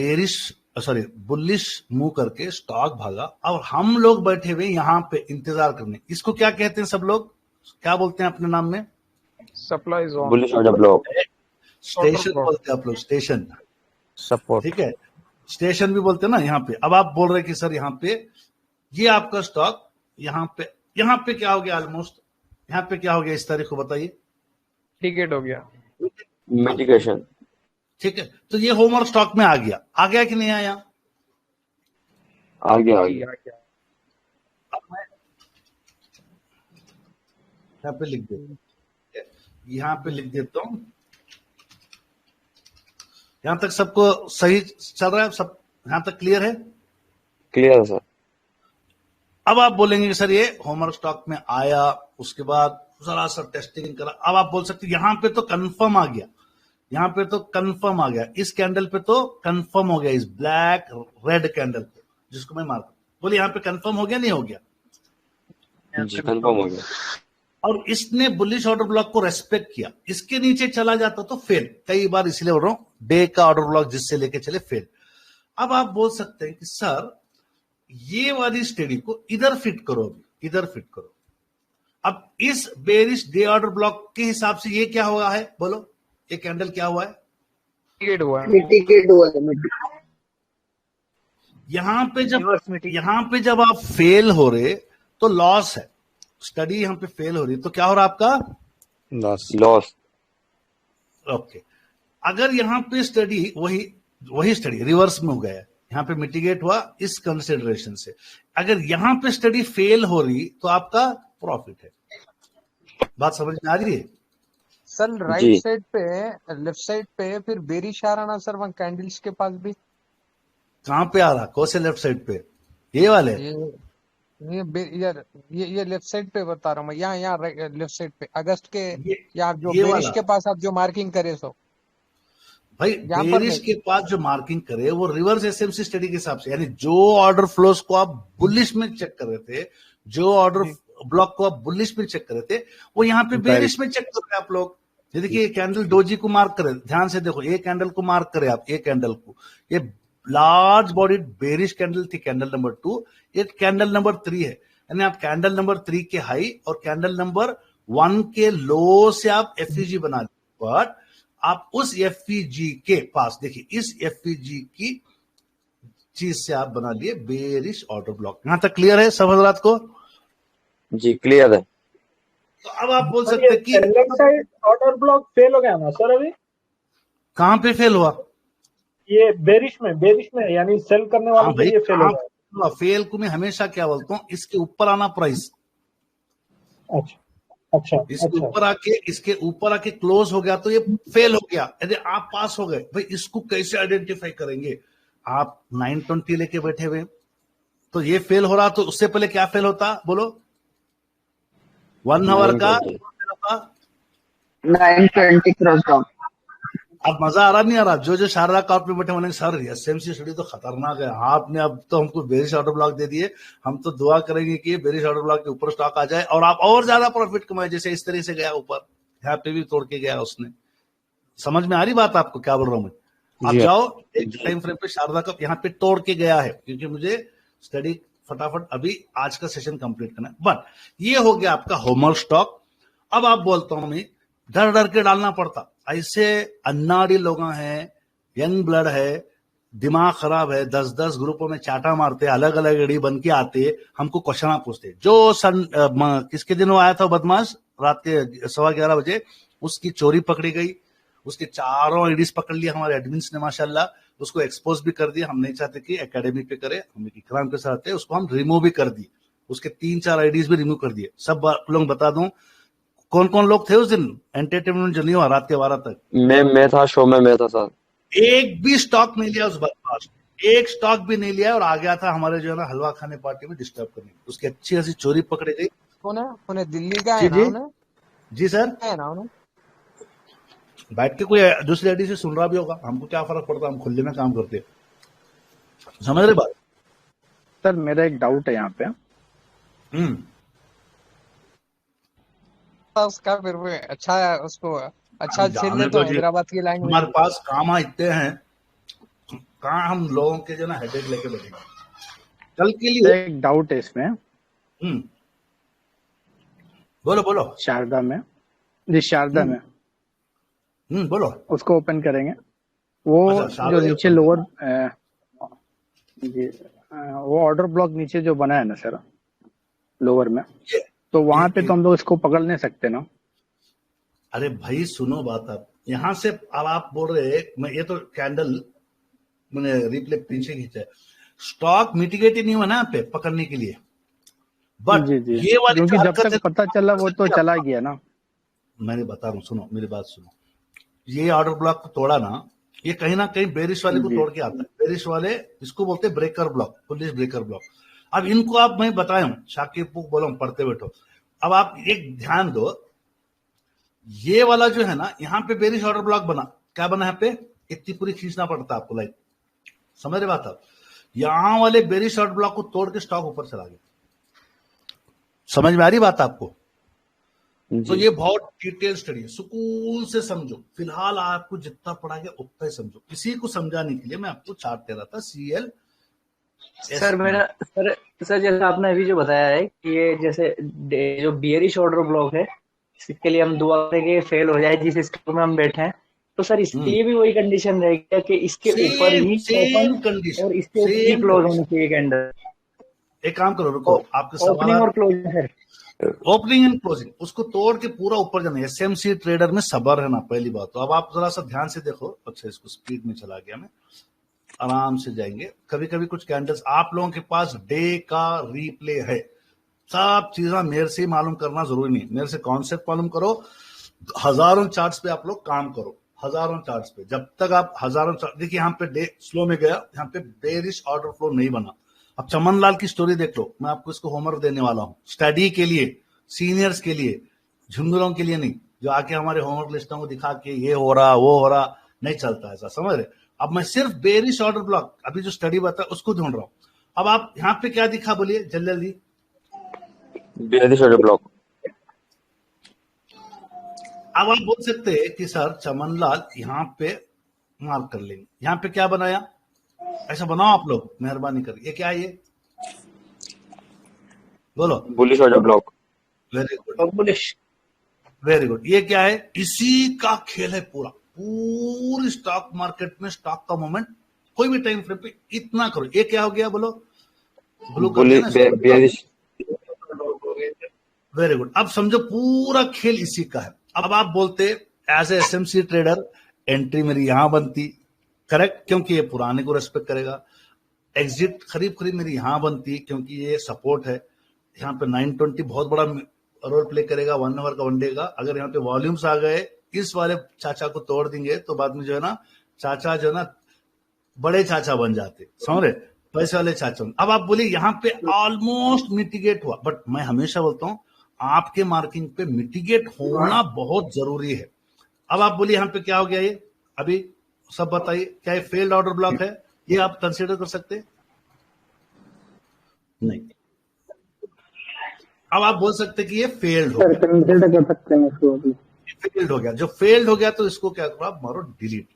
बुलिश मूव करके स्टॉक भागा और हम लोग बैठे हुए यहां पे इंतजार करने, इसको क्या कहते हैं? सब लोग क्या बोलते हैं अपने नाम में? Supply zone, bullish order block, station बोलते हैं आप लोग, स्टेशन, सपोर्ट। ठीक है, स्टेशन भी बोलते हैं ना यहाँ पे। अब आप बोल रहे हैं कि सर यहाँ पे ये आपका स्टॉक यहाँ पे क्या हो गया, ऑलमोस्ट यहाँ पे क्या हो गया, इस तारीख को बताइए। टिकट हो गया, मिटिगेशन, ठीक है, तो ये होमवर्क स्टॉक में आ गया कि नहीं आया? आ गया। अब मैं यहाँ पे लिख देता हूँ, यहाँ पे लिख देता हूं। यहां तक सबको सही चल रहा है, सब यहां तक क्लियर है? क्लियर है सर। अब आप बोलेंगे कि सर ये होमवर्क स्टॉक में आया, उसके बाद जरा सा टेस्टिंग करा। अब आप बोल सकते यहां पे तो कंफर्म आ गया, यहां पे तो कंफर्म आ गया, इस कैंडल पे तो कंफर्म हो गया, इस ब्लैक रेड कैंडल पे जिसको मैं मार्क, बोले यहां पे कंफर्म हो गया नहीं हो गया? जी कंफर्म हो गया। और इसने बुलिश ऑर्डर ब्लॉक को रेस्पेक्ट किया, इसके नीचे चला जाता तो फेल। कई बार इसलिए बोल रहा हूं, डे का ऑर्डर ब्लॉक जिससे लेके चले फेल। अब आप बोल सकते हैं कि सर ये वाली स्टडी को इधर फिट करो, अभी इधर फिट करो। अब इस बेरिश डे ऑर्डर ब्लॉक के हिसाब से ये क्या हुआ है, बोलो ये कैंडल क्या हुआ है? मिटिगेट हुआ है, यहां पे जब आप फेल हो रहे तो लॉस है, स्टडी यहां पे फेल हो रही तो क्या हो रहा है आपका? लॉस। ओके, अगर यहां पे स्टडी वही स्टडी रिवर्स में हो गया, यहां पे मिटिगेट हुआ इस कंसिडरेशन से, अगर यहां पे स्टडी फेल हो रही तो आपका प्रॉफिट है। बात समझ में आ रही है? सर राइट साइड पे, लेफ्ट साइड पे फिर बेरिश आ रहा ना सर, वहां कैंडल्स के पास भी। कहां पे आ रहा? कौन से लेफ्ट साइड पे? ये वाले? ये लेफ्ट साइड पे बता रहा हूँ मैं, यहाँ लेफ्ट साइड पे अगस्त के, या आप जो ये बेरिश वाला। के पास आप जो मार्किंग करे सो भाई बेरिश के पास जो मार्किंग करे वो रिवर्स एसएमसी स्टडी के हिसाब से, यानी जो ऑर्डर फ्लोस को आप बुलिश में चेक कर रहे थे, जो ऑर्डर ब्लॉक को आप बुलिश में चेक कर रहे थे, वो यहाँ पे बेरिश में चेक कर रहे हैं आप लोग। ये देखिए कैंडल डोजी को मार्क करे, ध्यान से देखो, ये कैंडल को मार्क करे आप, ये कैंडल को, ये लार्ज बॉडी बेरिश कैंडल थी, कैंडल नंबर 2, ये कैंडल नंबर 3 है, यानी आप कैंडल नंबर 3 के हाई और कैंडल नंबर 1 के लो से आप एफईजी बना लीजिए, बट आप उस एफईजी के पास देखिए, इस एफईजी की चीज से आप बना लिए बेरिश ऑर्डर ब्लॉक। यहां तक क्लियर है सब हजरात को? जी क्लियर है। तो अब आप बोल सकते हैं कि left side order block fail हो गया ना सर अभी? कहां पे फेल हुआ? ये बेरिश में यानी सेल करने वालों के लिए फेल हो गया। फेल को मैं हमेशा क्या बोलता हूँ, इसके ऊपर आना प्राइस। अच्छा इसके ऊपर आके क्लोज हो गया तो ये फेल हो गया। यदि आप पास हो गए, भाई इसको कैसे आइडेंटिफाई करेंगे? आप 920 लेके बैठे हुए तो ये फेल हो रहा, तो उससे पहले क्या फेल होता बोलो? 1 आवर का 920 क्रॉस डाउन। अब मजा आ रहा नहीं आ रहा? जो शारदा कार्प में बैठे बोलेंगे सर एसएमसी स्टडी तो खतरनाक है, आपने अब तो हमको बेरिश ऑर्डर ब्लॉक दे दिए, हम तो दुआ करेंगे कि बेरिश ऑर्डर ब्लॉक के ऊपर स्टॉक आ जाए और आप और ज्यादा प्रॉफिट कमाए, जैसे इस तरह से गया ऊपर, यहाँ पे भी तोड़ के गया उसने। समझ में आ रही बात आपको क्या बोल रहा हूं मैं? आप जाओ एक टाइम फ्रेम पे शारदा कप यहाँ पे तोड़ के गया है, क्योंकि मुझे स्टडी फटाफट अभी आज का सेशन कंप्लीट करना है। बट ये हो गया आपका होमर स्टॉक। अब आप बोलता हूं मैं डर डर के डालना पड़ता, ऐसे अन्नाड़ी लोग हैं, यंग ब्लड है, दिमाग खराब है, 10-10 ग्रुपों में चाटा मारते, अलग अलग एडी बन के आते, हमको क्वेश्चन पूछते। जो किसके दिन वो आया था बदमाश रात के 11:15 बजे, उसकी चोरी पकड़ी गई, उसके चारों एडीज पकड़ लिया हमारे एडमिन्स ने माशाल्लाह, उसको एक्सपोज भी कर दिया। हम नहीं चाहते कि एकेडमी पे करे, हम इकराम के साथ है, उसको हम रिमूव भी कर दिए, उसके 3-4 आईडीज भी रिमूव कर दिए। सब लोग बता दूं कौन कौन लोग थे उस दिन एंटरटेनमेंट जो नहीं हुआ रात के 12 तक? मैं था, शो में मैं था सर। एक भी स्टॉक नहीं लिया उस बदमाश, एक स्टॉक भी नहीं लिया और आ गया था हमारे जो है ना हलवा खाने पार्टी में डिस्टर्ब करने। उसकी अच्छी खासी चोरी पकड़ी गई। कौन है? दिल्ली का है ना? जी सर है ना? बैठ के कोई दूसरी आईडी से सुन रहा भी होगा, हमको क्या फर्क पड़ता, हम खुले में काम करते। समझ रहे बात? सर मेरा एक डाउट है यहाँ पे। उसका फिर वो अच्छा है, उसको अच्छा छीन ले तो हैदराबाद की लाइन में। हमारे पास काम इतने हैं, कहाँ हम लोगों के जो ना हेडेक लेके बैठेंगे कल के लिए। एक डाउट है इसमें। बोलो। शारदा में में बोलो। उसको ओपन करेंगे, वो जो नीचे लोअर वो ऑर्डर ब्लॉक नीचे जो बना है ना सर लोअर में, तो वहां पे तो हम लोग इसको पकड़ नहीं सकते ना? अरे भाई सुनो बात, आप यहां से अब आप बोल रहे मैं ये तो कैंडल मैंने रिप्ले पीछे खींचा है, स्टॉक मिटिगेट ही नहीं हुआ ना यहाँ पे पकड़ने के लिए। बट ये वाली क्योंकि जब तक पता चला वो तो चला गया ना। मैंने बता रहा हूँ, सुनो मेरी बात सुनो, ये ऑर्डर ब्लॉक को तोड़ा ना, ये कहीं ना कहीं बेरिश वाले को तोड़ के आता है। बेरिश वाले इसको बोलते हैं breaker block, police breaker block. अब इनको आप मैं बताया हूं, शाकिब को बोलो पढ़ते बैठो। अब आप एक ध्यान दो, ये वाला जो है ना यहाँ पे बेरिश ऑर्डर ब्लॉक बना, क्या बना यहाँ पे? इतनी पूरी खींचना पड़ता है आपको, लाइक समझ रहे बात आप? यहां वाले बेरिश ऑर्डर ब्लॉक को तोड़ के स्टॉक ऊपर चला गया। समझ में आ रही बात आपको? तो ये बहुत डिटेल स्टडी है, सुकून से समझो। फिलहाल आपको जितना पढ़ा गया उतना ही समझो। किसी को समझाने के लिए मैं आपको चार्ट दे रहा था, CL सर जैसे आपने अभी जो बताया है कि ये जैसे जो बेरिश ऑर्डर ब्लॉक है, इसके लिए हम दुआ करेंगे फेल हो जाए जिस स्टॉक में हम बैठे हैं, तो सर इसके लिए भी वही कंडीशन रहेगी कि इसके ऊपर ही ओपन और इसके ऊपर ही क्लोज होनी चाहिए कैंडल? एक काम करो, रुको, आपके सवाल ओपनिंग और क्लोजिंग है, ओपनिंग एंड क्लोजिंग, उसको तोड़ के पूरा ऊपर जाना। एसएमसी ट्रेडर में सबर है ना, पहली बात तो। अब आप जरा सा ध्यान से देखो। अच्छा इसको स्पीड में चला गया मैं, आराम से जाएंगे। कभी कभी कुछ कैंडल्स आप लोगों के पास डे का रिप्ले है, सब चीजें मेरे से मालूम करना जरूरी नहीं, मेरे से कॉन्सेप्ट मालूम करो। हजारों चार्ट्स पे आप लोग काम करो, हजारों चार्ट्स पे। जब तक आप हजारों चार्ट देखिए, यहाँ पे डे स्लो में गया, यहाँ पे बेरिश ऑर्डर फ्लो नहीं बना। अब चमन लाल की स्टोरी देख लो, मैं आपको इसको होमवर्क देने वाला हूं, स्टडी के लिए, सीनियर्स के लिए, झुंगुरों के लिए नहीं, जो आके हमारे होमवर्क लिस्टों को दिखा के ये हो रहा वो हो रहा, नहीं चलता ऐसा, समझ रहे? अब मैं सिर्फ बेरिश ऑर्डर ब्लॉक अभी जो स्टडी बता उसको ढूंढ रहा हूं। अब आप यहाँ पे क्या दिखा बोलिए जल्दी? Bearish order block. अब आप बोल सकते हैं कि सर चमन लाल यहाँ पे मार्क कर लेंगे, यहाँ पे क्या बनाया, ऐसा बनाओ आप लोग मेहरबानी कर। ये क्या है, ये बोलो? Bullish order block. Very good, bullish. Very good. ये क्या है? इसी का खेल है पूरा, पूरी स्टॉक मार्केट में स्टॉक का मूवमेंट कोई भी टाइम फ्रेम पे इतना करो। ये क्या हो गया बोलो? ब्लू कर दिया ना। Very good. अब समझो पूरा खेल इसी का है। अब आप बोलते as a SMC trader entry मेरी यहां बनती, करेक्ट, क्योंकि ये पुराने को रेस्पेक्ट करेगा। एग्जिट करीब करीब मेरी यहां बनती क्योंकि ये सपोर्ट है। यहाँ पे 920 बहुत बड़ा रोल प्ले करेगा 1 आवर का, 1 डे का। अगर यहाँ पे वॉल्यूम्स आ गए, इस वाले चाचा को तोड़ देंगे तो बाद में जो है ना चाचा जो है ना बड़े चाचा बन जाते, समझ रहे, पैसे वाले चाचा। अब आप बोलिए यहाँ पे ऑलमोस्ट मिटिगेट हुआ, बट मैं हमेशा बोलता हूँ आपके मार्किंग पे मिटिगेट होना बहुत जरूरी है। अब आप बोलिए यहाँ पे क्या हो गया? ये अभी सब बताइए, क्या ये फेल्ड ऑर्डर ब्लॉक है? ये आप कंसीडर कर सकते हैं? नहीं। अब आप बोल सकते कि ये फेल्ड हो गया, कंसीडर कर सकते हैं इसको। फेल्ड हो गया, जो फेल्ड हो गया तो इसको क्या करो आप, मारो डिलीट।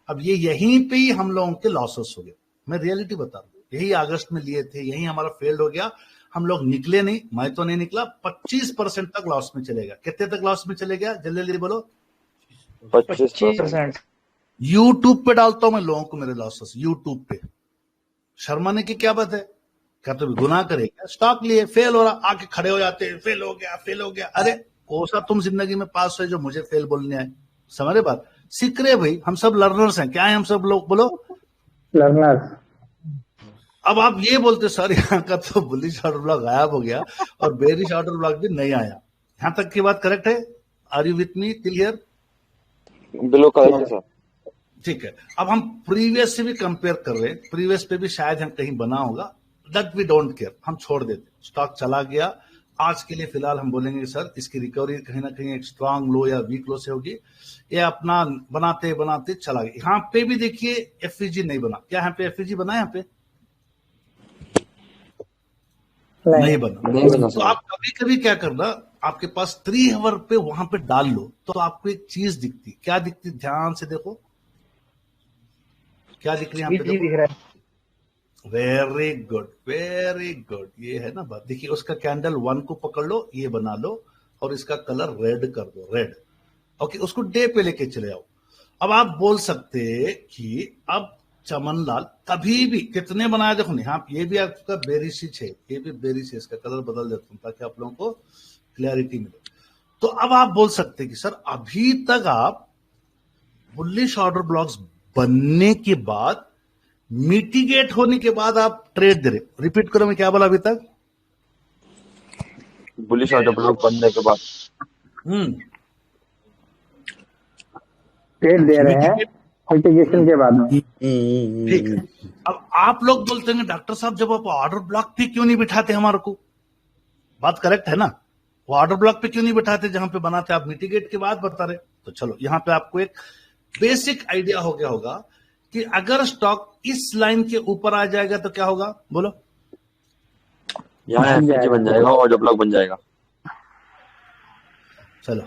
अब ये यहीं पे ही हम लोगों के लॉसेस हो गए। मैं रियलिटी बता रहा हूँ, यही अगस्त में लिए थे, यही हमारा फेल्ड हो गया। हम लोग निकले नहीं, मैं तो नहीं निकला। 25% तक लॉस में चले गया। कितने तक लॉस में चले गया? जल्दी जल्दी बोलो। 25%। यूट्यूब पे डालता हूं मैं लोगों को मेरे लॉसेस, यूट्यूब पे। शर्माने की क्या बात है? क्या तो गुनाह करेगा? स्टॉक लिए फेल हो रहा, आके खड़े हो जाते हैं, फेल हो गया, फेल हो गया। अरे कोसा तुम जिंदगी में पास हुए जो मुझे फेल बोलने आए? समझ रहे बात? सीख रहे भाई, हम सब लर्नर्स हैं। क्या है हम सब लोग? बोलो लर्नर्स। अब आप ये बोलते सर यहाँ का तो बुलिश ऑर्डर ब्लॉक गायब हो गया और बेरिश ऑर्डर ब्लॉक भी नहीं आया। यहां तक की बात करेक्ट है? Are you with me till here? बिल्कुल करेक्ट है सर। ठीक है। अब हम प्रीवियस से भी कंपेयर कर रहे हैं, प्रीवियस पे भी शायद हम कहीं बना होगा, दैट वी डोंट केयर, हम छोड़ देते। स्टॉक चला गया, आज के लिए फिलहाल हम बोलेंगे कि सर इसकी रिकवरी कहीं ना कहीं एक स्ट्रांग लो या वीक लो से होगी। ये अपना बनाते बनाते चला गया। यहाँ पे भी देखिए एफईजी नहीं बना। क्या यहाँ पे एफईजी बना? यहाँ पे नहीं बना। तो आप कभी कभी क्या करना, आपके पास 3 आवर पे वहां पे डाल लो तो आपको एक चीज दिखती। क्या दिखती? ध्यान से देखो, क्या दिख रही है यहाँ पे? दिख रहा है। Very good, very good. ये है ना बात। देखिए उसका कैंडल 1 को पकड़ लो, ये बना लो और इसका कलर रेड कर दो, रेड। ओके, उसको डे पे लेके चले आओ। अब आप बोल सकते कि अब चमन लाल कभी भी कितने बनाया, देखो यहाँ ये भी आपका बेरिश है, ये भी बेरिश है। इसका कलर बदल देता हूं ताकि आप लोगों को क्लैरिटी मिले। तो अब आप बोल सकते कि सर अभी तक आप बुलिश ऑर्डर ब्लॉक्स बनने के बाद, मिटिगेट होने के बाद आप ट्रेड दे रहे। रिपीट करो, मैं क्या बोला अभी तक? बुलिश ऑर्डर ब्लॉक बनने के बाद ट्रेड दे रहे हैं मिटिगेशन के बाद में। ठीक है। अब आप लोग बोलते हैं डॉक्टर साहब जब आप ऑर्डर ब्लॉक पे क्यों नहीं बिठाते हमारे को? बात करेक्ट है ना? वो ऑर्डर ब्लॉक पे क्यों नहीं बिठाते जहां पे बनाते? आप मिटिगेट के बाद बता रहे। तो चलो यहाँ पे आपको एक बेसिक आइडिया हो गया होगा कि अगर स्टॉक इस लाइन के ऊपर आ जाएगा तो क्या होगा? बोलो। यहाँ एफईजी बन जाएगा, ऑर्डर ब्लॉक बन जाएगा। चलो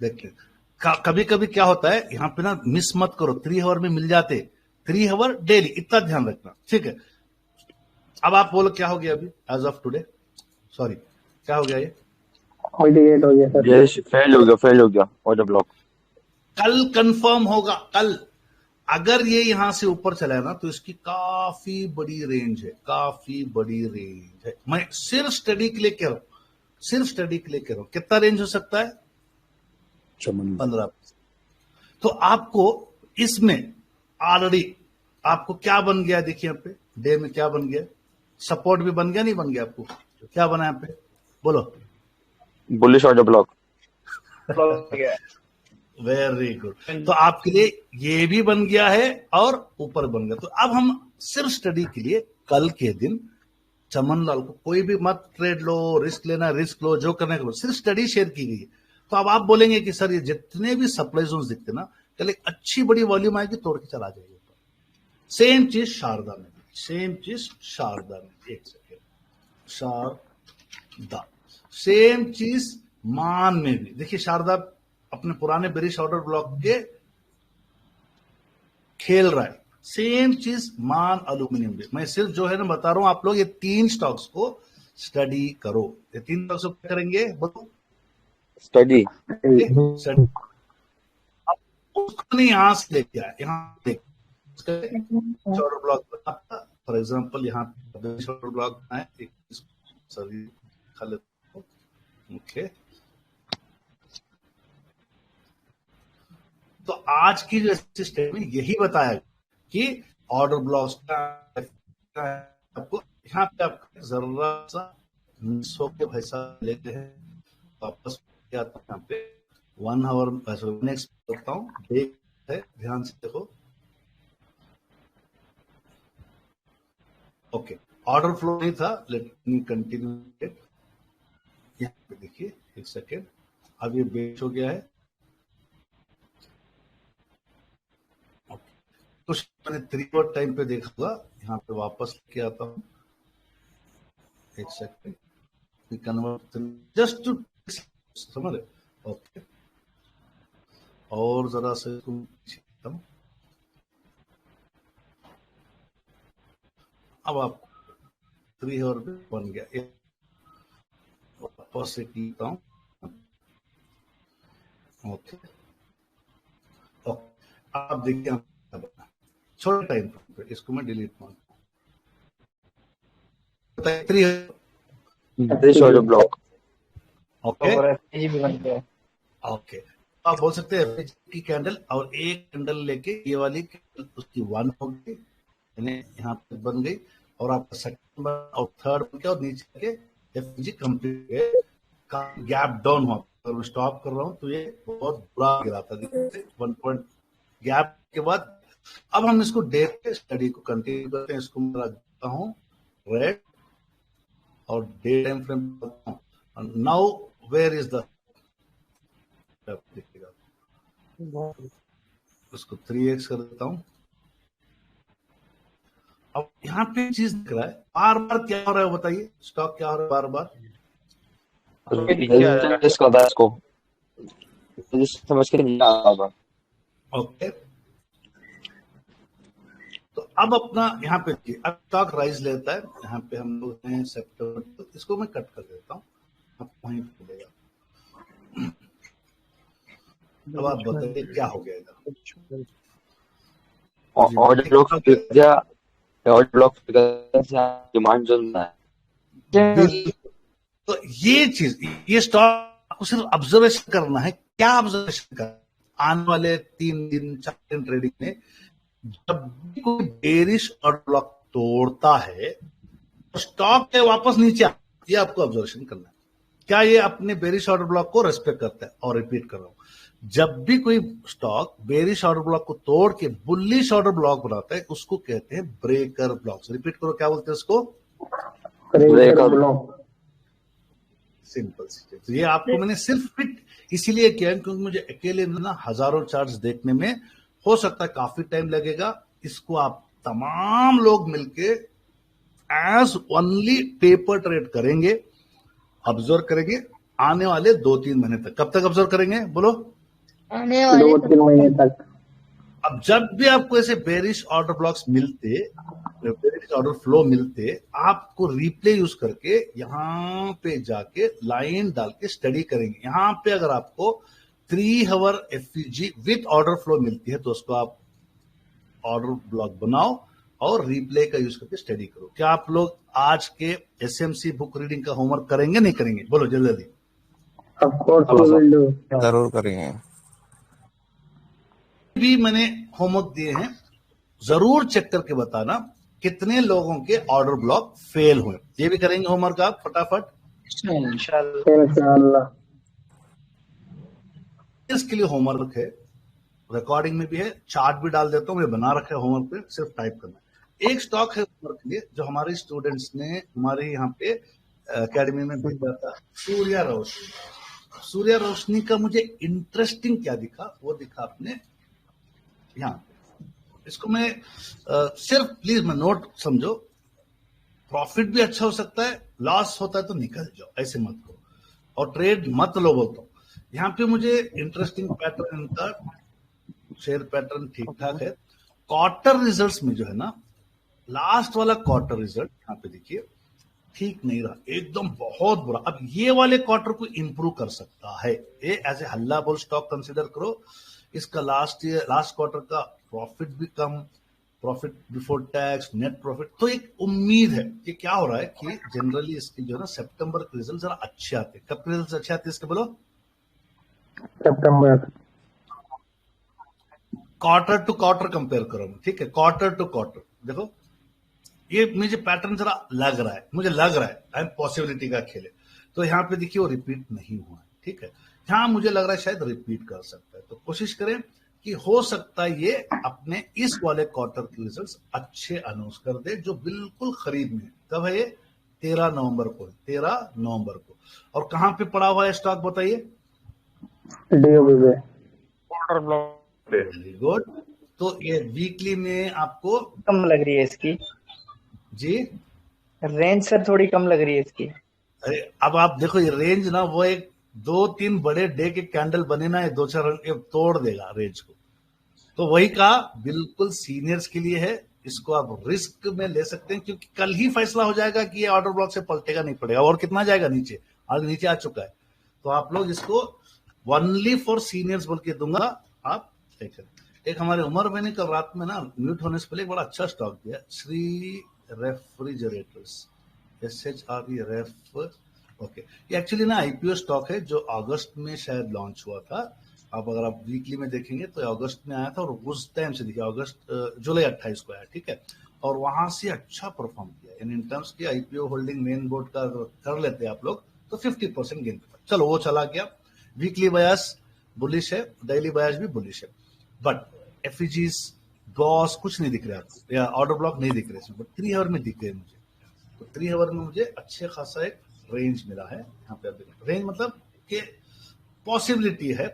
देखिए, कभी कभी क्या होता है यहाँ पे ना, मिस मत करो। 3 आवर में मिल जाते, 3 आवर डेली, इतना ध्यान रखना, ठीक है? अब आप बोलो क्या हो गया अभी एज ऑफ टुडे? सॉरी, क्या हो गया? ये मिटिगेट हो गया सर। फेल हो गया ऑर्डर ब्लॉक। कल कंफर्म होगा। कल अगर ये यहां से ऊपर चला है ना तो इसकी काफी बड़ी रेंज है, काफी बड़ी रेंज है। मैं सिर्फ स्टडी के लिए कह रहा हूं, सिर्फ स्टडी के लिए कह रहा हूं। कितना रेंज हो सकता है? 15%। तो आपको इसमें ऑलरेडी आपको क्या बन गया? देखिए यहाँ पे डे में क्या बन गया? सपोर्ट भी बन गया, नहीं बन गया? आपको क्या बना यहाँ पे? बोलो। Bullish order block. Very good. तो आपके लिए ये भी बन गया है और ऊपर बन गया। तो अब हम सिर्फ स्टडी के लिए कल के दिन चमन लाल को कोई भी मत ट्रेड लो, रिस्क लेना रिस्क लो, जो करने का सिर्फ स्टडी शेयर की गई है। तो अब आप बोलेंगे कि सर ये जितने भी सप्लाई जोन दिखते ना, कल एक अच्छी बड़ी वॉल्यूम आएगी, तोड़ के चला जाएगी ऊपर। सेम चीज शारदा में, सेम चीज शारदा में। एक सेकेंड, शारदा सेम चीज मान में भी। देखिए शारदा अपने पुराने बेरिश ऑर्डर ब्लॉक के खेल रहा है। सेम चीज मान एल्यूमिनियम भी। मैं सिर्फ जो है ना बता रहा हूं, आप लोग ये 3 स्टॉक्स को स्टडी करो। ये 3 स्टॉक्स को क्या करेंगे? बोलो। स्टडी स्टडी अब उसको नहीं यहाँ से लेके आया, यहाँ देख ऑर्डर ब्लॉक बनाता। फॉर एग्जाम्पल यहाँ ऑर्डर ब्लॉक बनाए, सॉरी ओके। तो आज की जो सिस्टम में यही बताया कि ऑर्डर ब्लॉक्स का आपको यहाँ पे आप जरा सा मिस होके पैसा लेते हैं, वापस आता हूँ यहाँ पे 1 आवर नेक्स्ट करता हूँ, देख है ध्यान से देखो। ओके, ऑर्डर फ्लो नहीं था, लेट मी कंटिन्यू। यहाँ पे देखिए एक सेकेंड, अब ये बेच हो गया है। कुछ मैंने 3 और टाइम पे देखा हुआ, यहाँ पे वापस लेके आता हूँ, एक सेकेंड, कन्वर्ट जस्ट टू समझ रहे। ओके, और जरा से अब आप 3 और बन गया, वापस से लेता हूँ। ओके, आप देखिए छोटे टाइम पे इसको मैं डिलीट मारता bearish order block. Okay okay, आप बोल सकते हैं FHG की कैंडल और एक कैंडल लेके ये वाली कैंडल उसकी 1 हो गई, यानी यहाँ पे बन गई, और आपका सेकंड और थर्ड बन गया, और नीचे के FHG कंप्लीट गैप डाउन हुआ। अगर स्टॉप कर रहा हूँ तो ये बहुत बुरा गिरा था, 1 पॉइंट गैप के बाद। अब हम इसको डे पे स्टडी को कंटिन्यू करते हैं। इसको मैं रखता हूँ रेड और day time frame. Now where is the, देखिएगा उसको 3x कर देता हूँ। अब यहाँ पे चीज दिख रहा है, बार बार क्या हो रहा है बताइए, स्टॉक क्या हो रहा है बार बार, समझ के नहीं आ रहा। ओके, तो अब अपना यहाँ पे अब स्टॉक राइज लेता है, यहाँ पे हम लोग हैं सेप्टेम्बर, तो इसको मैं कट कर देता हूँ, अब वहीं मिलेगा। अब आप बताइए क्या हो गया इधर। ऑर्डर ब्लॉक डिमांड जोन है। तो ये चीज, ये स्टॉक को सिर्फ ऑब्जर्वेशन करना है। क्या ऑब्जर्वेशन करना? आने वाले 3 दिन 4 दिन ट्रेडिंग में जब भी कोई बेरिश ऑर्डर ब्लॉक तोड़ता है तो स्टॉक के वापस नीचे आता है, ये आपको ऑब्जर्वेशन करना है। क्या ये अपने बेरिश ऑर्डर ब्लॉक को रेस्पेक्ट करता है? और रिपीट कर रहा हूं, जब भी कोई स्टॉक बेरिश ऑर्डर ब्लॉक को तोड़ के बुलिश ऑर्डर ब्लॉक बनाता है, उसको कहते हैं ब्रेकर ब्लॉक्स। रिपीट करो, क्या बोलते हैं उसको? Breaker block. सिंपल सी। तो ये आपको मैंने सिर्फ फिट इसीलिए किया है क्योंकि मुझे अकेले ना हजारों चार्ट्स देखने में हो सकता है काफी टाइम लगेगा। इसको आप तमाम लोग मिलके एज ओनली पेपर ट्रेड करेंगे, ऑब्जर्व करेंगे आने वाले 2-3 महीने तक। कब तक ऑब्जर्व करेंगे बोलो? आने वाले 2-3 महीने तक। अब जब भी आपको ऐसे बेरिश ऑर्डर ब्लॉक्स मिलते, बेरिश ऑर्डर फ्लो मिलते, आपको रिप्ले यूज करके यहाँ पे जाके लाइन डाल के स्टडी करेंगे। यहाँ पे अगर आपको 3 hour FVG with order flow मिलती है तो उसको आप ऑर्डर ब्लॉक बनाओ और रिप्ले का यूज करके स्टडी करो। क्या आप लोग आज के SMC बुक रीडिंग का होमवर्क करेंगे नहीं करेंगे? बोलो जल्दी। ऑफ कोर्स विल डू, जरूर करेंगे। भी मैंने होमवर्क दिए हैं, जरूर चेक करके बताना कितने लोगों के ऑर्डर ब्लॉक फेल हुए। ये भी करेंगे होमवर्क आप फटाफट इंशाल्लाह। इसके लिए होमवर्क है, रिकॉर्डिंग में भी है, चार्ट भी डाल देता हूँ, मैं बना रखा है होमवर्क पे, सिर्फ टाइप करना। एक स्टॉक है होमवर्क के लिए जो हमारे स्टूडेंट्स ने हमारे यहाँ पे एकेडमी में भेजा था, सूर्या रोशनी। सूर्या रोशनी का मुझे इंटरेस्टिंग क्या दिखा, वो दिखा आपने यहाँ। इसको मैं सिर्फ प्लीज मैं नोट समझो, प्रॉफिट भी अच्छा हो सकता है, लॉस होता है तो निकल जाओ, ऐसे मत करो और ट्रेड मत लो बोलता हूँ। यहाँ पे मुझे इंटरेस्टिंग पैटर्न इनका शेयर पैटर्न ठीक ठाक है। क्वार्टर रिजल्ट्स में जो है ना, लास्ट वाला क्वार्टर रिजल्ट यहाँ पे देखिए, ठीक नहीं रहा, एकदम बहुत बुरा। अब ये वाले क्वार्टर को इंप्रूव कर सकता है, ये एज ए हल्ला बोल स्टॉक कंसीडर करो। इसका लास्ट क्वार्टर का प्रॉफिट भी कम, profit before tax, net profit, तो एक उम्मीद है कि क्या हो रहा है कि जनरली इसकी जो है ना सितंबर के रिजल्ट जरा अच्छे आते हैं। कब के रिजल्ट अच्छे आते हैं इसके बोलो? सितंबर। क्वार्टर टू क्वार्टर कंपेयर करो, ठीक है, क्वार्टर टू क्वार्टर देखो, ये मुझे पैटर्न जरा लग रहा है, मुझे लग रहा है आई एम पॉसिबिलिटी का खेल है। तो यहाँ पे देखिए वो रिपीट नहीं हुआ है, ठीक है, यहाँ मुझे लग रहा है शायद रिपीट कर सकता है। तो कोशिश करें कि हो सकता है ये अपने इस वाले क्वार्टर के रिजल्ट्स अच्छे अनाउंस कर दे, जो बिल्कुल करीब में है। कब है ये? 13 नवंबर को, 13 नवंबर को। और कहां पे पड़ा हुआ है स्टॉक बताइए? Order block. Very good. तो ये वीकली में आपको कम लग रही है इसकी जी, रेंज सर थोड़ी कम लग रही है इसकी। अरे अब आप देखो ये रेंज ना, वो एक 2-3 बड़े डे के कैंडल बने ना, ये 2-4 रन के तोड़ देगा रेंज को। तो वही कहा, बिल्कुल सीनियर्स के लिए है, इसको आप रिस्क में ले सकते हैं, क्योंकि कल ही फैसला हो जाएगा कि ये ऑर्डर ब्लॉक से पलटेगा नहीं पड़ेगा, और कितना जाएगा नीचे, आज नीचे आ चुका है। तो आप लोग इसको ओनली फॉर सीनियर्स बोल के दूंगा, आप देखें। एक हमारे उमर भाई ने कल रात में ना म्यूट होने से पहले एक बड़ा अच्छा स्टॉक दिया, श्री रेफ्रिजरेटर्स, SHRE रेफ, ओके। ये एक्चुअली ना IPO स्टॉक है जो अगस्त में शायद लॉन्च हुआ था। अब अगर आप वीकली में देखेंगे तो अगस्त में आया था, और उस टाइम से देखिए अगस्त जुलाई 28 को आया, ठीक है, और वहां से अच्छा परफॉर्म किया। इन टर्म्स की IPO होल्डिंग मेन बोर्ड का कर लेते हैं आप लोग तो 50% गेन। चलो वो चला गया। वीकली बयास बुलिश है, डेली बयास भी बुलिश है, बट एफईजीज बॉस कुछ नहीं दिख रहा आपको, या ऑर्डर ब्लॉक नहीं दिख रहे इसमें, बट 3 आवर में दिख रहे मुझे। तो 3 आवर में मुझे अच्छे खासा एक रेंज मिला है। यहाँ पे आप देखें रेंज मतलब कि पॉसिबिलिटी है।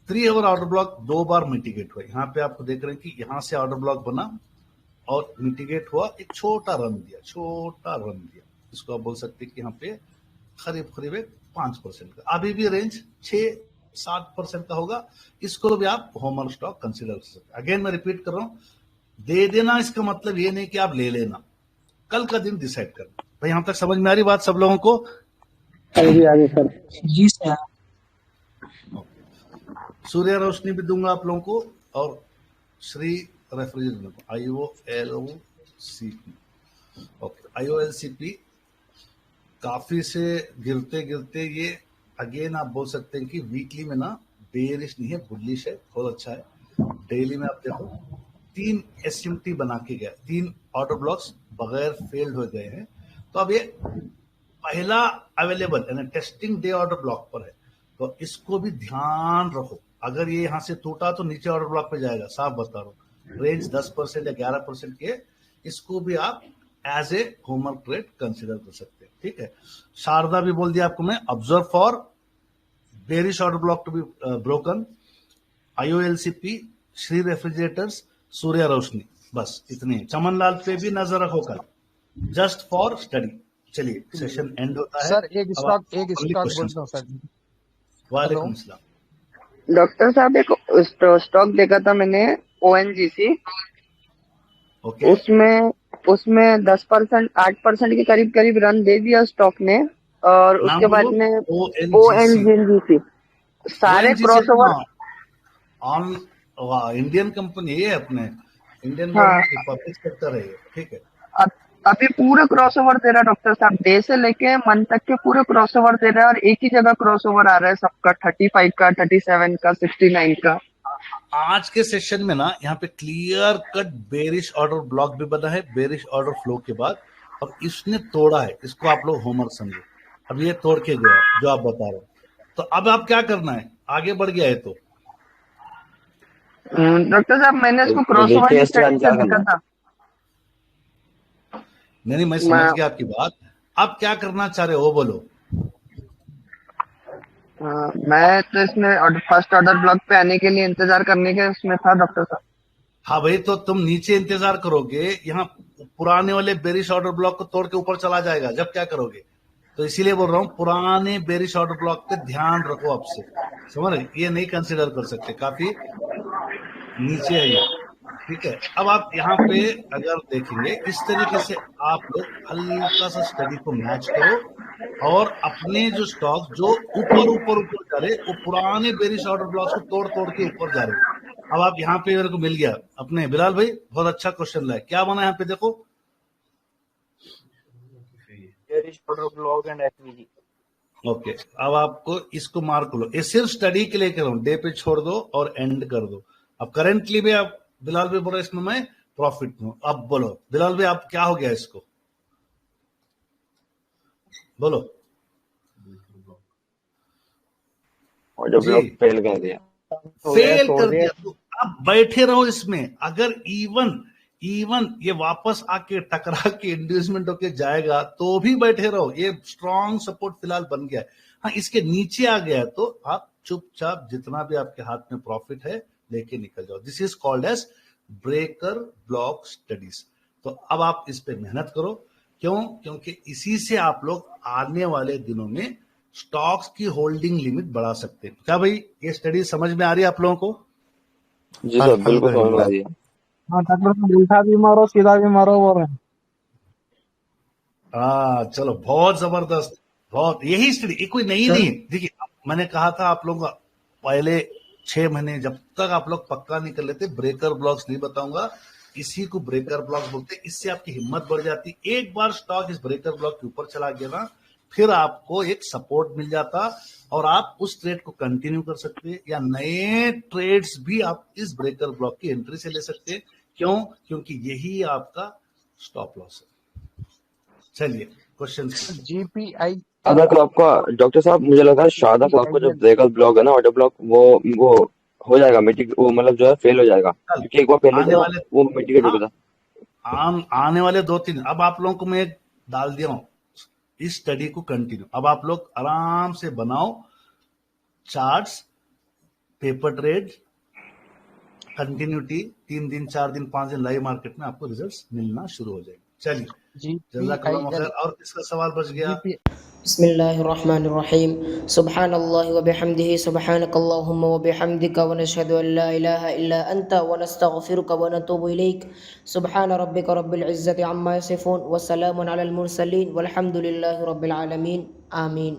3 आवर ऑर्डर ब्लॉक 2 बार मिटिगेट हुआ। यहाँ पे आपको देख रहे हैं कि यहाँ से ऑर्डर ब्लॉक बना और मिटिगेट हुआ, एक छोटा रन दिया, इसको आप बोल सकते हैं कि यहाँ पे करीब 5% का, अभी भी रेंज 6-7% का होगा। इसको भी आप होमर स्टॉक कंसिडर कर सकते हैं। अगेन मैं रिपीट कर रहा हूं, दे देना इसका मतलब ये नहीं कि आप ले लेना, कल का दिन डिसाइड करना। भाई यहां तक समझ में आ रही बात सब लोगों को? आगे सर। जी सर। सूर्य रोशनी भी दूंगा आप लोगों को, और Shri refrigerator IOLCP, okay, IOLCP काफी से गिरते ये अगेन आप बोल सकते हैं कि वीकली में ना बेयरिश नहीं है, बुलिश है, बहुत अच्छा है। डेली में आप देखो 3 SMT बना के गया, 3 ऑर्डर ब्लॉक्स बगैर फेल्ड हो गए हैं। तो अब ये पहला अवेलेबल यानी टेस्टिंग डे ऑर्डर ब्लॉक पर है, तो इसको भी ध्यान रखो। अगर ये यहां से टूटा तो नीचे ऑर्डर ब्लॉक पे जाएगा, साफ बता रहा हूं। रेंज 10% या 11% के, इसको भी आप as a homer trade consider कर सकते हैं, ठीक है। शारदा भी बोल दिया आपको मैं, observe for bearish order block to be broken, IOLCP, Shri refrigerators, Surya Roshni, बस इतने। चमन लाल पे भी नजर रखो कल, जस्ट फॉर स्टडी। चलिए सेशन एंड होता है सर। एक स्टॉक बोलता हूँ सर। वालेकुम सलाम। डॉक्टर साहब एक स्टॉक देखा था मैंने, ONGC, ओके, उसमें 10%, 8% के करीब रन दे दिया स्टॉक ने, और उसके बाद में ONGC सारे क्रॉसओवर ऑन इंडियन कंपनी है, अपने इंडियन गवर्नमेंट की पब्लिक सेक्टर है, ठीक है। अभी पूरे क्रॉसओवर दे रहा है डॉक्टर साहब, डे से लेके मन तक के पूरे क्रॉसओवर दे रहा है, और एक ही जगह क्रॉसओवर आ रहा है सबका, 35 का, 37 का, 69 का। आज के सेशन में ना यहाँ पे clear cut bearish order block भी बना है, बेरिश ऑर्डर फ्लो के बाद, और इसने तोड़ा है, इसको आप लोग होमर समझो। अब ये तोड़ के गया जो आप बता रहे हो, तो अब आप क्या करना है, आगे बढ़ गया है तो डॉक्टर साहब मैंने इसको क्रॉसओवर देखा था। नहीं, मैं समझ गया आपकी बात। अब क्या करना चाह रहे हो बोलो? मैं तो इसमें फर्स्ट ऑर्डर ब्लॉक पे आने के लिए इंतजार करने के उसमें था डॉक्टर साहब। हाँ भाई, तो तुम नीचे इंतजार करोगे, यहाँ पुराने वाले बेरिश ऑर्डर ब्लॉक को तोड़ के ऊपर चला जाएगा, जब क्या करोगे? तो इसीलिए बोल रहा हूँ, पुराने बेरिश ऑर्डर ब्लॉक पे ध्यान रखो आपसे, समझ रहे? ये नहीं कंसिडर कर सकते, काफी नीचे है ये, ठीक है। अब आप यहाँ पे अगर देखेंगे इस तरीके से आप लोग हल्का सा स्टडी को मैच करो और अपने जो स्टॉक जो ऊपर जा रहे वो पुराने बेरिश ऑर्डर ब्लॉक्स को तोड़ के ऊपर जा रहे। अब आप यहाँ पे मेरे को मिल गया अपने बिलाल भाई, बहुत अच्छा क्वेश्चन लाए। क्या बना यहाँ पे देखो, bearish order block and FVG. Okay, अब आपको इसको मार्क लो, ये सिर्फ स्टडी के लिए कर रहा हूँ, डे पे छोड़ दो और एंड कर दो। अब करेंटली भी आप बिलाल भाई बोलो इसमें मैं प्रॉफिट में हूं। अब बोलो बिलाल भाई आप क्या हो गया इसको बोलो। फेल कर दिया, फेल कर दिया तो अब बैठे रहो इसमें। अगर इवन ये वापस आके टकरा के इंड्यूसमेंट होके जाएगा तो भी बैठे रहो, ये स्ट्रॉन्ग सपोर्ट फिलहाल बन गया है। हाँ, इसके नीचे आ गया तो आप चुपचाप जितना भी आपके हाथ में प्रॉफिट है लेके निकल जाओ। This is called as breaker block studies. तो अब आप इस पे मेहनत करो, क्यों? क्योंकि इसी से आप लोग आने वाले दिनों में स्टॉक्स की होल्डिंग लिमिट बढ़ा सकते हैं। क्या भाई ये स्टडी समझ में आ रही है आप लोगों को? जी सर बिल्कुल समझ में आ रही है। हाँ डॉक्टर, उल्टा भी मारो सीधा भी मारो बोल रहे हैं। हाँ चलो, बहुत जबरदस्त, बहुत। यही स्टडी, ये कोई नई नहीं है। देखिए मैंने कहा था आप लोगों का पहले 6 महीने जब तक आप लोग पक्का नहीं कर लेते, ब्रेकर ब्लॉक्स नहीं बताऊंगा, इसी को ब्रेकर ब्लॉक बोलते हैं। इससे आपकी हिम्मत बढ़ जाती। एक बार स्टॉक इस ब्रेकर ब्लॉक के ऊपर चला गया ना, फिर आपको एक सपोर्ट मिल जाता और आप उस ट्रेड को कंटिन्यू कर सकते हैं, या नए ट्रेड्स भी आप इस ब्रेकर ब्लॉक की एंट्री से ले सकते हैं। क्यों? क्योंकि यही आपका स्टॉप लॉस है। चलिए क्वेश्चन जीपीआई शारदा क्लॉक का डॉक्टर साहब, मुझे लगा शारदा क्लॉक का जो ब्रेकर ब्लॉक है ना, ऑर्डर ब्लॉक, वो हो जाएगा मिटिक, वो मतलब जो है फेल हो जाएगा, क्योंकि एक बार पहले वो मिटिगेट हो गया था। आने वाले 2-3 अब आप लोगों को मैं डाल दिया हूँ इस स्टडी को कंटिन्यू। अब आप लोग आराम से बनाओ चार्ट्स, पेपर ट्रेड, कंटिन्यूटी, 3 दिन 4 दिन 5 दिन लाइव मार्केट में आपको रिजल्ट्स मिलना शुरू हो जाएंगे। चलिए जज़ाकल्लाह खैर। और किसका सवाल बच गया? बिस्मिल्लाहिर्रहमानिर्रहीम। सुब्हानल्लाहि व बिहम्दिही, सुब्हानकल्लाहुम्मा व बिहम्दिका, व नशहदु अल्ला इलाहा इल्ला अंता, व नस्तगफिरुका व नतूबु इलैक। सुब्हान रब्बिका रब्बिल इज्जति अम्मा यसिफून, व सलामुन अलल मुरसलीन, वल्हम्दुलिल्लाहि रब्बिल आलमीन। आमीन।